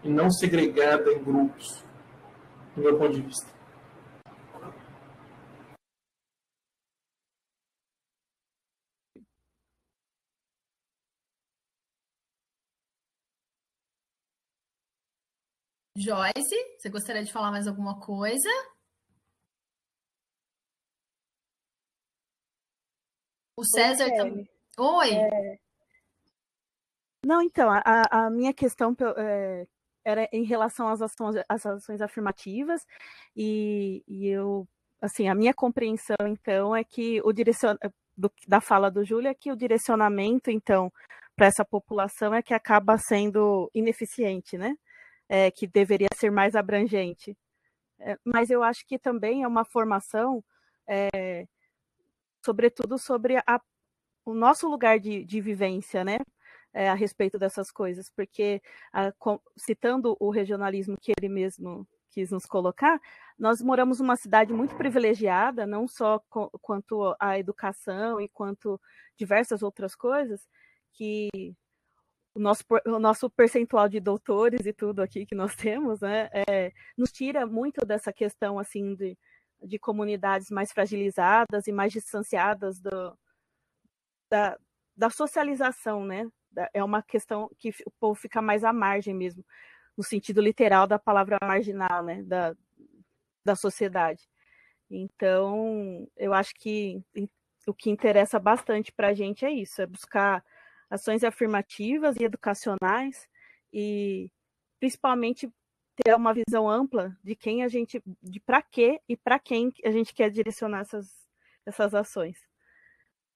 e não segregada em grupos, do meu ponto de vista. Joyce, você gostaria de falar mais alguma coisa? O César também. Oi! Não, então, a minha questão era em relação às ações afirmativas, e eu, assim, a minha compreensão, então, é que da fala do Júlio, é que o direcionamento, então, para essa população é que acaba sendo ineficiente, né? Que deveria ser mais abrangente. Mas eu acho que também é uma formação, sobretudo sobre o nosso lugar de vivência, né? A respeito dessas coisas, porque, citando o regionalismo que ele mesmo quis nos colocar, nós moramos numa cidade muito privilegiada, não só quanto à educação e quanto diversas outras coisas, que o nosso percentual de doutores e tudo aqui que nós temos, né, nos tira muito dessa questão assim de comunidades mais fragilizadas e mais distanciadas da socialização, né? É uma questão que o povo fica mais à margem mesmo, no sentido literal da palavra marginal, né? Da sociedade. Então, eu acho que o que interessa bastante para a gente é isso, é buscar ações afirmativas e educacionais e, principalmente, ter uma visão ampla de para quê e para quem a gente quer direcionar essas ações.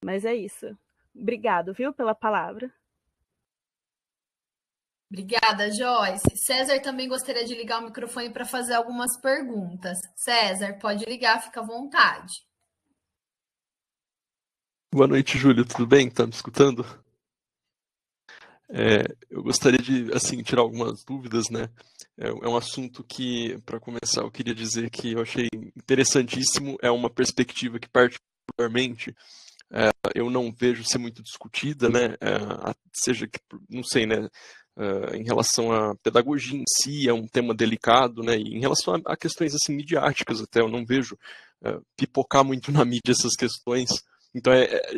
Mas é isso. Obrigado, viu, pela palavra. Obrigada, Joyce. César também gostaria de ligar o microfone para fazer algumas perguntas. César, pode ligar, fica à vontade. Boa noite, Júlio. Tudo bem? Tá me escutando? Eu gostaria de, assim, tirar algumas dúvidas, né? É um assunto que, para começar, eu queria dizer que eu achei interessantíssimo. É uma perspectiva que, particularmente, eu não vejo ser muito discutida, né? Seja que, não sei, né? Em relação à pedagogia em si, é um tema delicado, né? E em relação a questões assim midiáticas, até eu não vejo pipocar muito na mídia essas questões. Então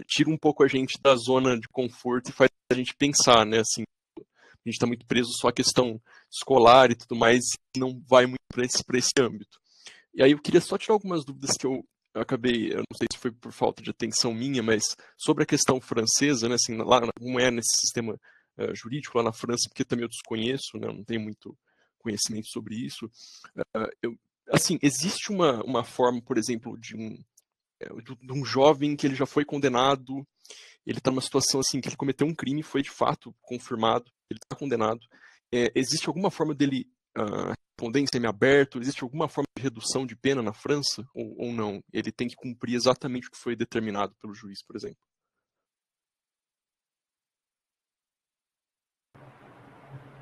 tira um pouco a gente da zona de conforto e faz a gente pensar, né? Assim, a gente está muito preso só à questão escolar e tudo mais, e não vai muito para esse âmbito. E aí eu queria só tirar algumas dúvidas que eu acabei, eu não sei se foi por falta de atenção minha, mas sobre a questão francesa, né? Assim, lá como é nesse sistema jurídico lá na França, porque também eu desconheço, né? Eu não tenho muito conhecimento sobre isso. Assim, existe uma forma, por exemplo, de um jovem que ele já foi condenado, ele está numa situação assim que ele cometeu um crime, foi de fato confirmado, ele está condenado. Existe alguma forma dele correspondente, semiaberto? Existe alguma forma de redução de pena na França ou não? Ele tem que cumprir exatamente o que foi determinado pelo juiz, por exemplo?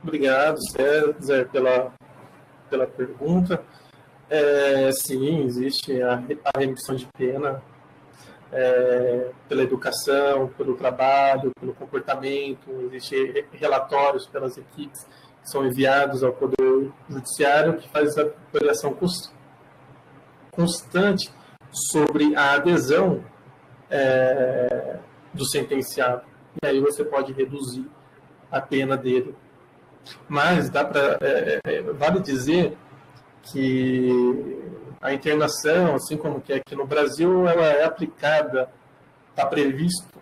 Obrigado, César, pela pergunta. Sim, existe a remissão de pena pela educação, pelo trabalho, pelo comportamento. Existem relatórios pelas equipes que são enviados ao Poder Judiciário, que faz a avaliação constante sobre a adesão do sentenciado. E aí você pode reduzir a pena dele. Mas vale dizer que a internação, assim como que aqui no Brasil, ela é aplicada, está previsto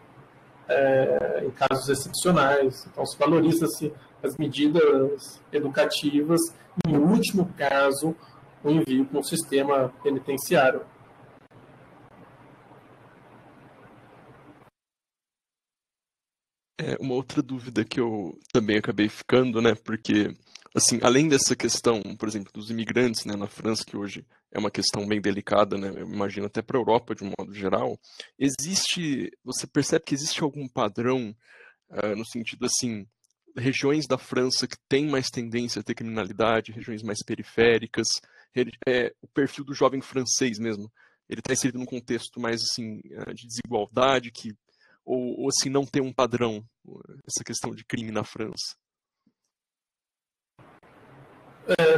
em casos excepcionais. Então, se valoriza-se as medidas educativas e, em último caso, o envio para um sistema penitenciário. Uma outra dúvida que eu também acabei ficando, né, porque, assim, além dessa questão, por exemplo, dos imigrantes, né, na França, que hoje é uma questão bem delicada, né, eu imagino até para a Europa de um modo geral, você percebe que existe algum padrão, no sentido, assim, regiões da França que têm mais tendência a ter criminalidade, regiões mais periféricas, o perfil do jovem francês mesmo, ele está inserido num contexto mais, assim, de desigualdade, ou se não tem um padrão, essa questão de crime na França?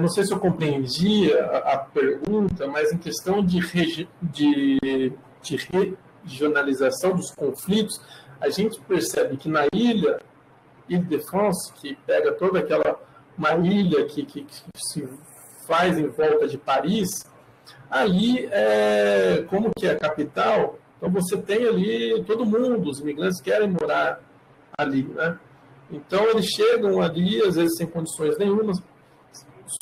Não sei se eu compreendi a pergunta, mas em questão de regionalização dos conflitos, a gente percebe que na Ile-de-France, que pega toda uma ilha que se faz em volta de Paris, ali, como que é a capital, então você tem ali todo mundo, os imigrantes querem morar ali, né? Então eles chegam ali, às vezes sem condições nenhumas,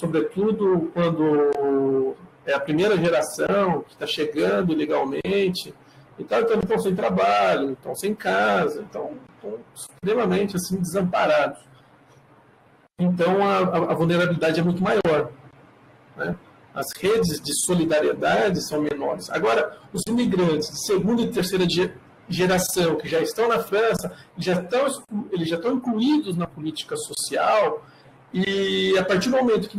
sobretudo quando é a primeira geração que está chegando ilegalmente, então estão sem trabalho, estão sem casa, estão extremamente assim, desamparados. Então a vulnerabilidade é muito maior, né? As redes de solidariedade são menores. Agora, os imigrantes de segunda e terceira geração que já estão na França, eles já estão incluídos na política social, e a partir do momento que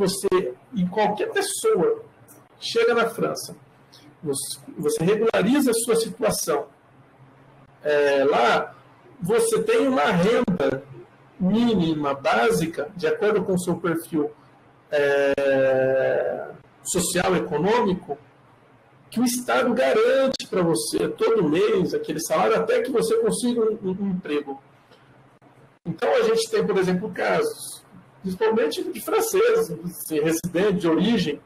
qualquer pessoa chega na França, você regulariza a sua situação, lá você tem uma renda mínima, básica, de acordo com o seu perfil social, econômico, que o Estado garante para você todo mês aquele salário até que você consiga um emprego. Então a gente tem, por exemplo, casos, principalmente de franceses, residentes de origem,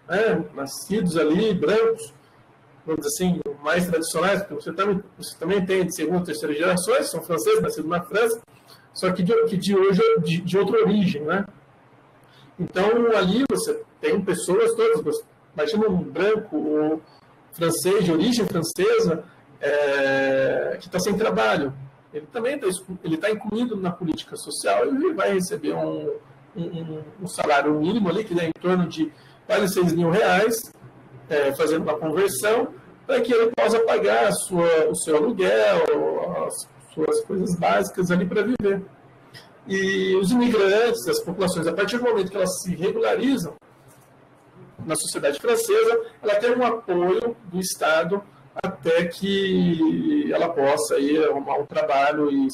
né, nascidos ali, brancos, vamos dizer assim, mais tradicionais, porque você também tem de segunda e terceira gerações, são franceses, nascidos na França, só que de outra origem, né? Então, ali você tem pessoas todas, imagina um branco ou francês de origem francesa que está sem trabalho. Ele também está incluído na política social e ele vai receber um salário mínimo ali, que dá em torno de quase 6 mil reais, fazendo uma conversão, para que ele possa pagar o seu aluguel, as suas coisas básicas ali para viver. E os imigrantes, as populações, a partir do momento que elas se regularizam na sociedade francesa, ela tem um apoio do Estado até que ela possa ir arrumar um trabalho e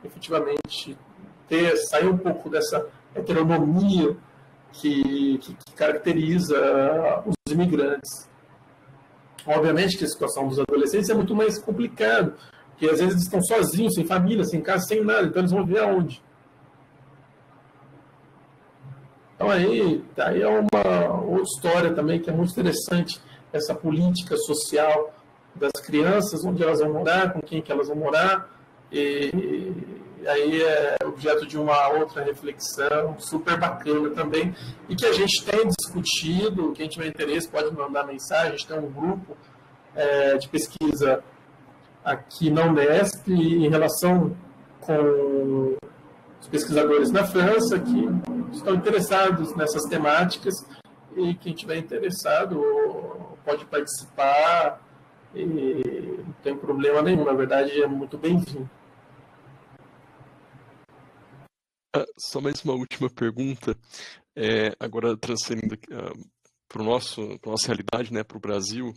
efetivamente sair um pouco dessa heteronomia que caracteriza os imigrantes. Obviamente que a situação dos adolescentes é muito mais complicada, porque às vezes eles estão sozinhos, sem família, sem casa, sem nada, então eles vão ver aonde? Então aí é uma outra história também que é muito interessante, essa política social das crianças, onde elas vão morar, com quem que elas vão morar, e aí é objeto de uma outra reflexão super bacana também, e que a gente tem discutido, quem tiver interesse pode mandar mensagem, a gente tem um grupo de pesquisa aqui na Unesp em relação com pesquisadores na França que estão interessados nessas temáticas, e quem tiver interessado pode participar, e não tem problema nenhum, na verdade é muito bem-vindo. Só mais uma última pergunta, agora transferindo para a nossa realidade, né, para o Brasil,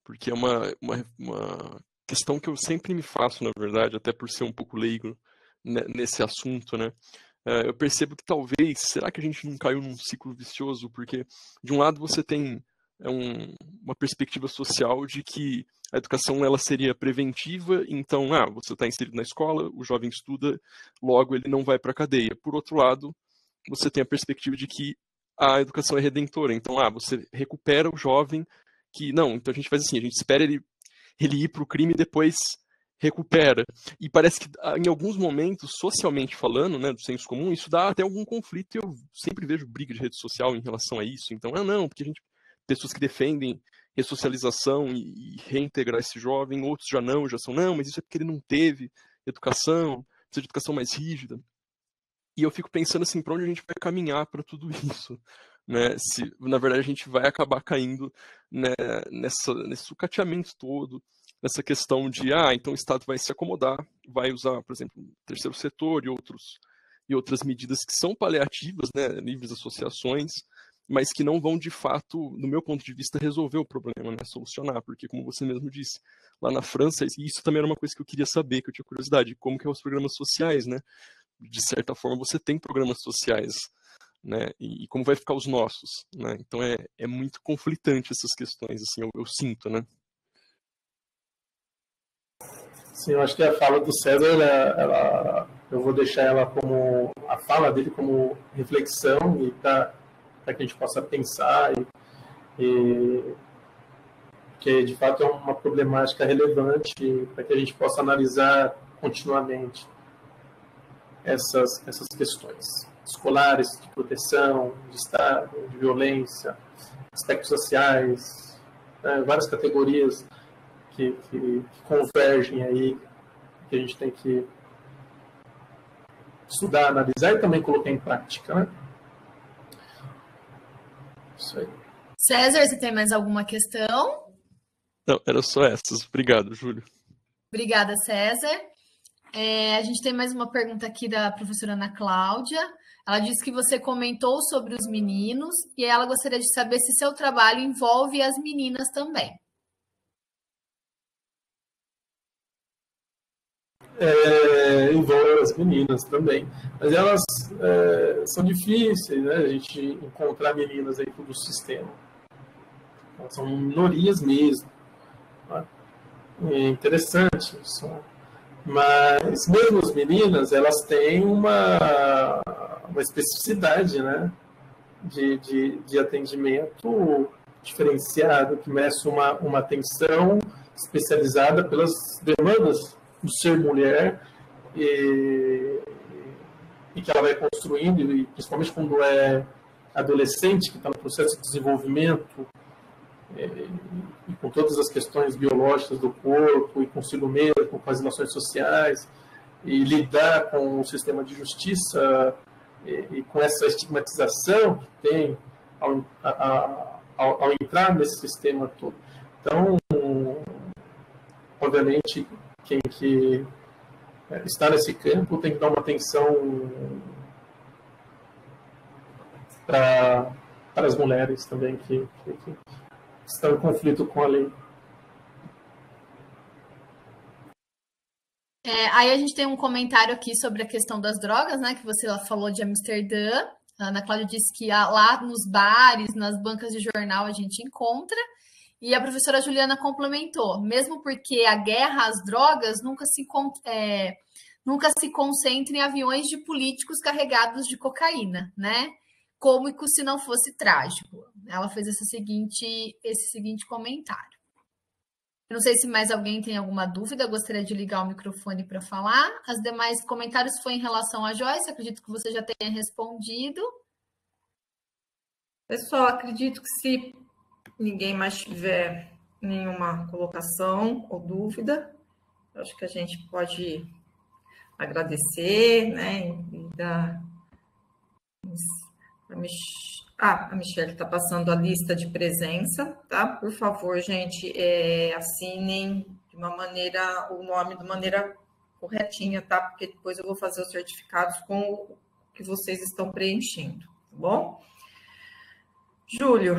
porque é uma questão que eu sempre me faço, na verdade, até por ser um pouco leigo nesse assunto, né? Eu percebo que talvez, será que a gente não caiu num ciclo vicioso? Porque, de um lado, você tem uma perspectiva social de que a educação ela seria preventiva, então, você está inserido na escola, o jovem estuda, logo ele não vai para a cadeia. Por outro lado, você tem a perspectiva de que a educação é redentora, então, você recupera o jovem que, não, então a gente faz assim, a gente espera ele ir para o crime e depois recupera. E parece que, em alguns momentos, socialmente falando, né, do senso comum, isso dá até algum conflito, e eu sempre vejo briga de rede social em relação a isso. Então, não, porque pessoas que defendem ressocialização e reintegrar esse jovem, outros já são, mas isso é porque ele não teve educação, precisa de educação mais rígida. E eu fico pensando assim, para onde a gente vai caminhar para tudo isso? Né? Se, na verdade, a gente vai acabar caindo, né, nesse sucateamento todo, nessa questão de, então o Estado vai se acomodar, vai usar, por exemplo, o terceiro setor e outras medidas que são paliativas, né, livres associações, mas que não vão, de fato, no meu ponto de vista, resolver o problema, né, solucionar, porque, como você mesmo disse, lá na França, e isso também era uma coisa que eu queria saber, que eu tinha curiosidade, como que é os programas sociais, né? De certa forma, você tem programas sociais, né? E como vai ficar os nossos, né? Então é muito conflitante essas questões, assim, eu sinto, né? Sim, eu acho que a fala do César, eu vou deixar ela como a fala dele como reflexão, e para que a gente possa pensar, que de fato é uma problemática relevante, para que a gente possa analisar continuamente essas questões escolares, de proteção, de Estado, de violência, aspectos sociais, né, várias categorias que convergem aí, que a gente tem que estudar, analisar e também colocar em prática, né? Isso aí. César, você tem mais alguma questão? Não, era só essas. Obrigado, Júlio. Obrigada, César. A gente tem mais uma pergunta aqui da professora Ana Cláudia. Ela disse que você comentou sobre os meninos e ela gostaria de saber se seu trabalho envolve as meninas também. Envolve as meninas também, mas elas são difíceis, né? A gente encontrar meninas dentro do sistema. Elas são minorias mesmo. Né? É interessante isso. Mas mesmo as meninas, elas têm uma especificidade, né? de atendimento diferenciado, que merece uma atenção especializada pelas demandas do ser mulher, e que ela vai construindo, e principalmente quando é adolescente, que está no processo de desenvolvimento, e com todas as questões biológicas do corpo, e consigo mesmo, com as relações sociais, e lidar com o sistema de justiça, e com essa estigmatização que tem ao entrar nesse sistema todo. Então, obviamente, quem que está nesse campo tem que dar uma atenção para as mulheres também que estão em conflito com a lei. Aí a gente tem um comentário aqui sobre a questão das drogas, né? Que você falou de Amsterdã. A Ana Cláudia disse que lá nos bares, nas bancas de jornal, a gente encontra. E a professora Juliana complementou, mesmo porque a guerra às drogas nunca se concentra em aviões de políticos carregados de cocaína, né? Cômico se não fosse trágico. Ela fez esse seguinte comentário. Eu não sei se mais alguém tem alguma dúvida, gostaria de ligar o microfone para falar. Os demais comentários foi em relação a Joyce, acredito que você já tenha respondido. Pessoal, acredito que se ninguém mais tiver nenhuma colocação ou dúvida, acho que a gente pode agradecer, né? A Michelle está passando a lista de presença, tá? Por favor, gente, assinem de uma maneira, o nome de maneira corretinha, tá? Porque depois eu vou fazer os certificados com o que vocês estão preenchendo, tá bom? Júlio,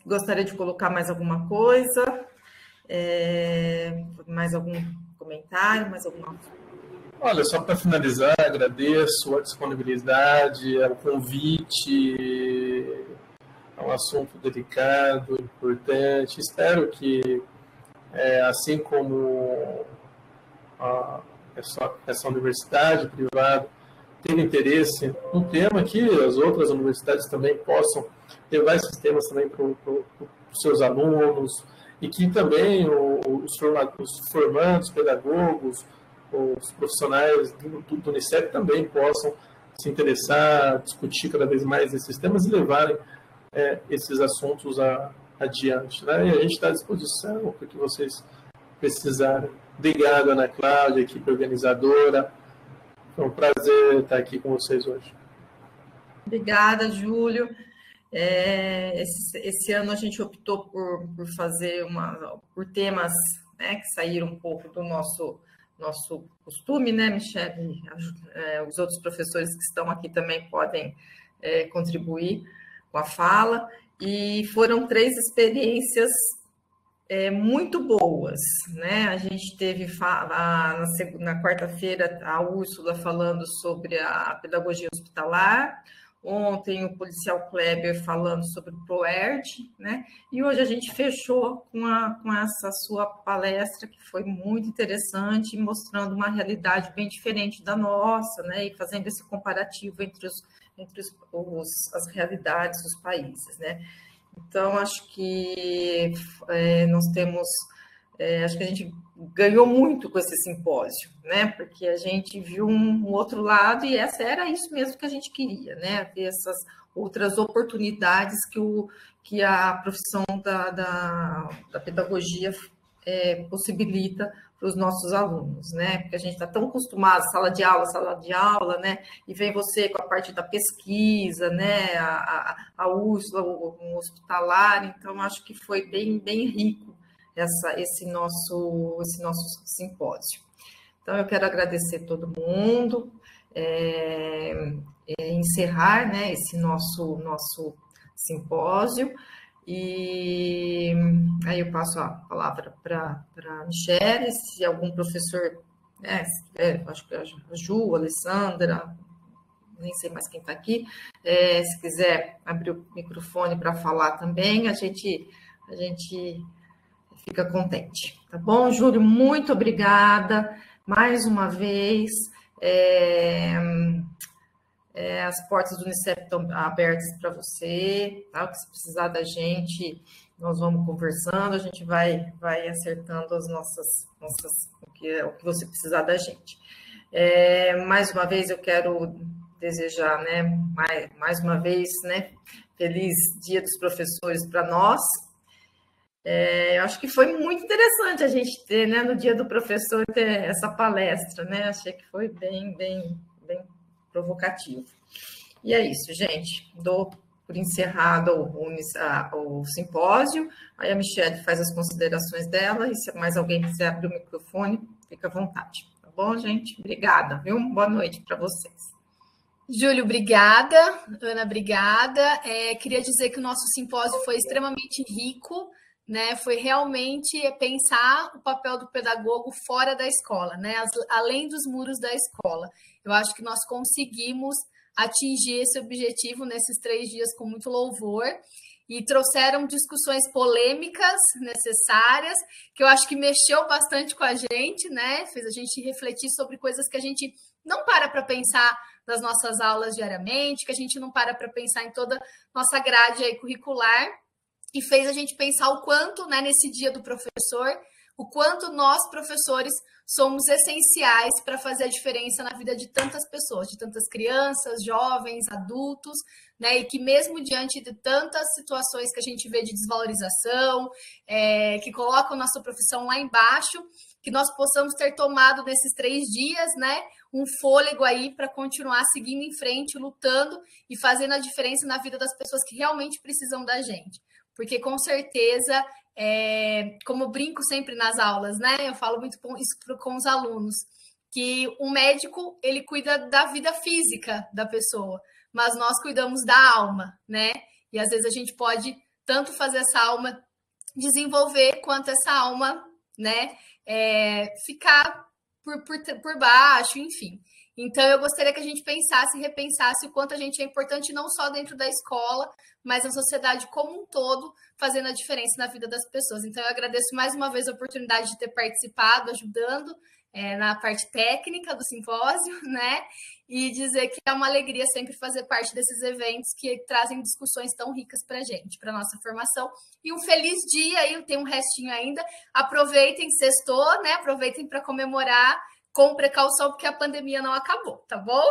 gostaria de colocar mais alguma coisa? Mais algum comentário, mais alguma coisa? Olha, só para finalizar, agradeço a disponibilidade, o convite, é um assunto delicado, importante. Espero que, assim como essa universidade privada teve interesse no tema, que as outras universidades também possam levar esses temas também para os seus alunos, e que também os formandos, pedagogos, os profissionais do Unicep também possam se interessar, discutir cada vez mais esses temas e levarem esses assuntos adiante, né? E a gente está à disposição para o que vocês precisarem. Obrigado, Ana Cláudia, equipe organizadora. Foi um prazer estar aqui com vocês hoje. Obrigada, Júlio. Esse ano a gente optou por fazer por temas, né, que saíram um pouco do nosso costume, né, Michelle? Os outros professores que estão aqui também podem contribuir com a fala. E foram 3 experiências muito boas, né? A gente teve na quarta-feira a Úrsula falando sobre a pedagogia hospitalar, ontem o policial Kleber falando sobre o ProERD, né? E hoje a gente fechou com essa sua palestra, que foi muito interessante, mostrando uma realidade bem diferente da nossa, né? E fazendo esse comparativo entre as realidades dos países, né? Então, acho que nós temos... acho que a gente ganhou muito com esse simpósio, né? Porque a gente viu um outro lado e era isso mesmo que a gente queria, né? Ter essas outras oportunidades que a profissão da pedagogia possibilita para os nossos alunos, né? Porque a gente está tão acostumado, sala de aula, né? E vem você com a parte da pesquisa, né? A Úrsula, o hospitalar, então acho que foi bem, bem rico esse nosso simpósio. Então, eu quero agradecer todo mundo, encerrar, né, esse nosso simpósio, e aí eu passo a palavra para a Michelle, se algum professor, acho que a Ju, a Alessandra, nem sei mais quem está aqui, se quiser abrir o microfone para falar também, a gente fica contente, tá bom? Júlio, muito obrigada mais uma vez. As portas do Unicep estão abertas para você, tá? Se precisar da gente, nós vamos conversando, a gente vai acertando as nossas o que você precisar da gente. Mais uma vez eu quero desejar, né, mais uma vez, né, feliz Dia dos Professores para nós. Eu acho que foi muito interessante a gente ter, né, no Dia do Professor, ter essa palestra, né? Achei que foi bem, bem, bem provocativo. E é isso, gente. Dou por encerrado o simpósio. Aí a Michelle faz as considerações dela, e se mais alguém quiser abrir o microfone, fica à vontade. Tá bom, gente? Obrigada, viu? Boa noite para vocês. Júlio, obrigada. Ana, obrigada. Queria dizer que o nosso simpósio foi extremamente rico, né? Foi realmente pensar o papel do pedagogo fora da escola, né? Além dos muros da escola. Eu acho que nós conseguimos atingir esse objetivo nesses 3 dias com muito louvor, e trouxeram discussões polêmicas necessárias, que eu acho que mexeu bastante com a gente, né? Fez a gente refletir sobre coisas que a gente não para pensar nas nossas aulas diariamente, que a gente não para pensar em toda nossa grade aí curricular, e fez a gente pensar o quanto, né, nesse Dia do Professor, o quanto nós, professores, somos essenciais para fazer a diferença na vida de tantas pessoas, de tantas crianças, jovens, adultos, né? E que mesmo diante de tantas situações que a gente vê de desvalorização, que colocam nossa profissão lá embaixo, que nós possamos ter tomado nesses 3 dias, né, um fôlego aí para continuar seguindo em frente, lutando e fazendo a diferença na vida das pessoas que realmente precisam da gente. Porque com certeza, como eu brinco sempre nas aulas, né, eu falo muito isso com os alunos, que o médico, ele cuida da vida física da pessoa, mas nós cuidamos da alma, né? E às vezes a gente pode tanto fazer essa alma desenvolver quanto essa alma, né, ficar por baixo, enfim. Então, eu gostaria que a gente pensasse e repensasse o quanto a gente é importante, não só dentro da escola, mas na sociedade como um todo, fazendo a diferença na vida das pessoas. Então, eu agradeço mais uma vez a oportunidade de ter participado, ajudando na parte técnica do simpósio, né? E dizer que é uma alegria sempre fazer parte desses eventos que trazem discussões tão ricas para a gente, para a nossa formação. E um feliz dia aí, tem um restinho ainda. Aproveitem, sextou, né? Aproveitem para comemorar com precaução, porque a pandemia não acabou, tá bom?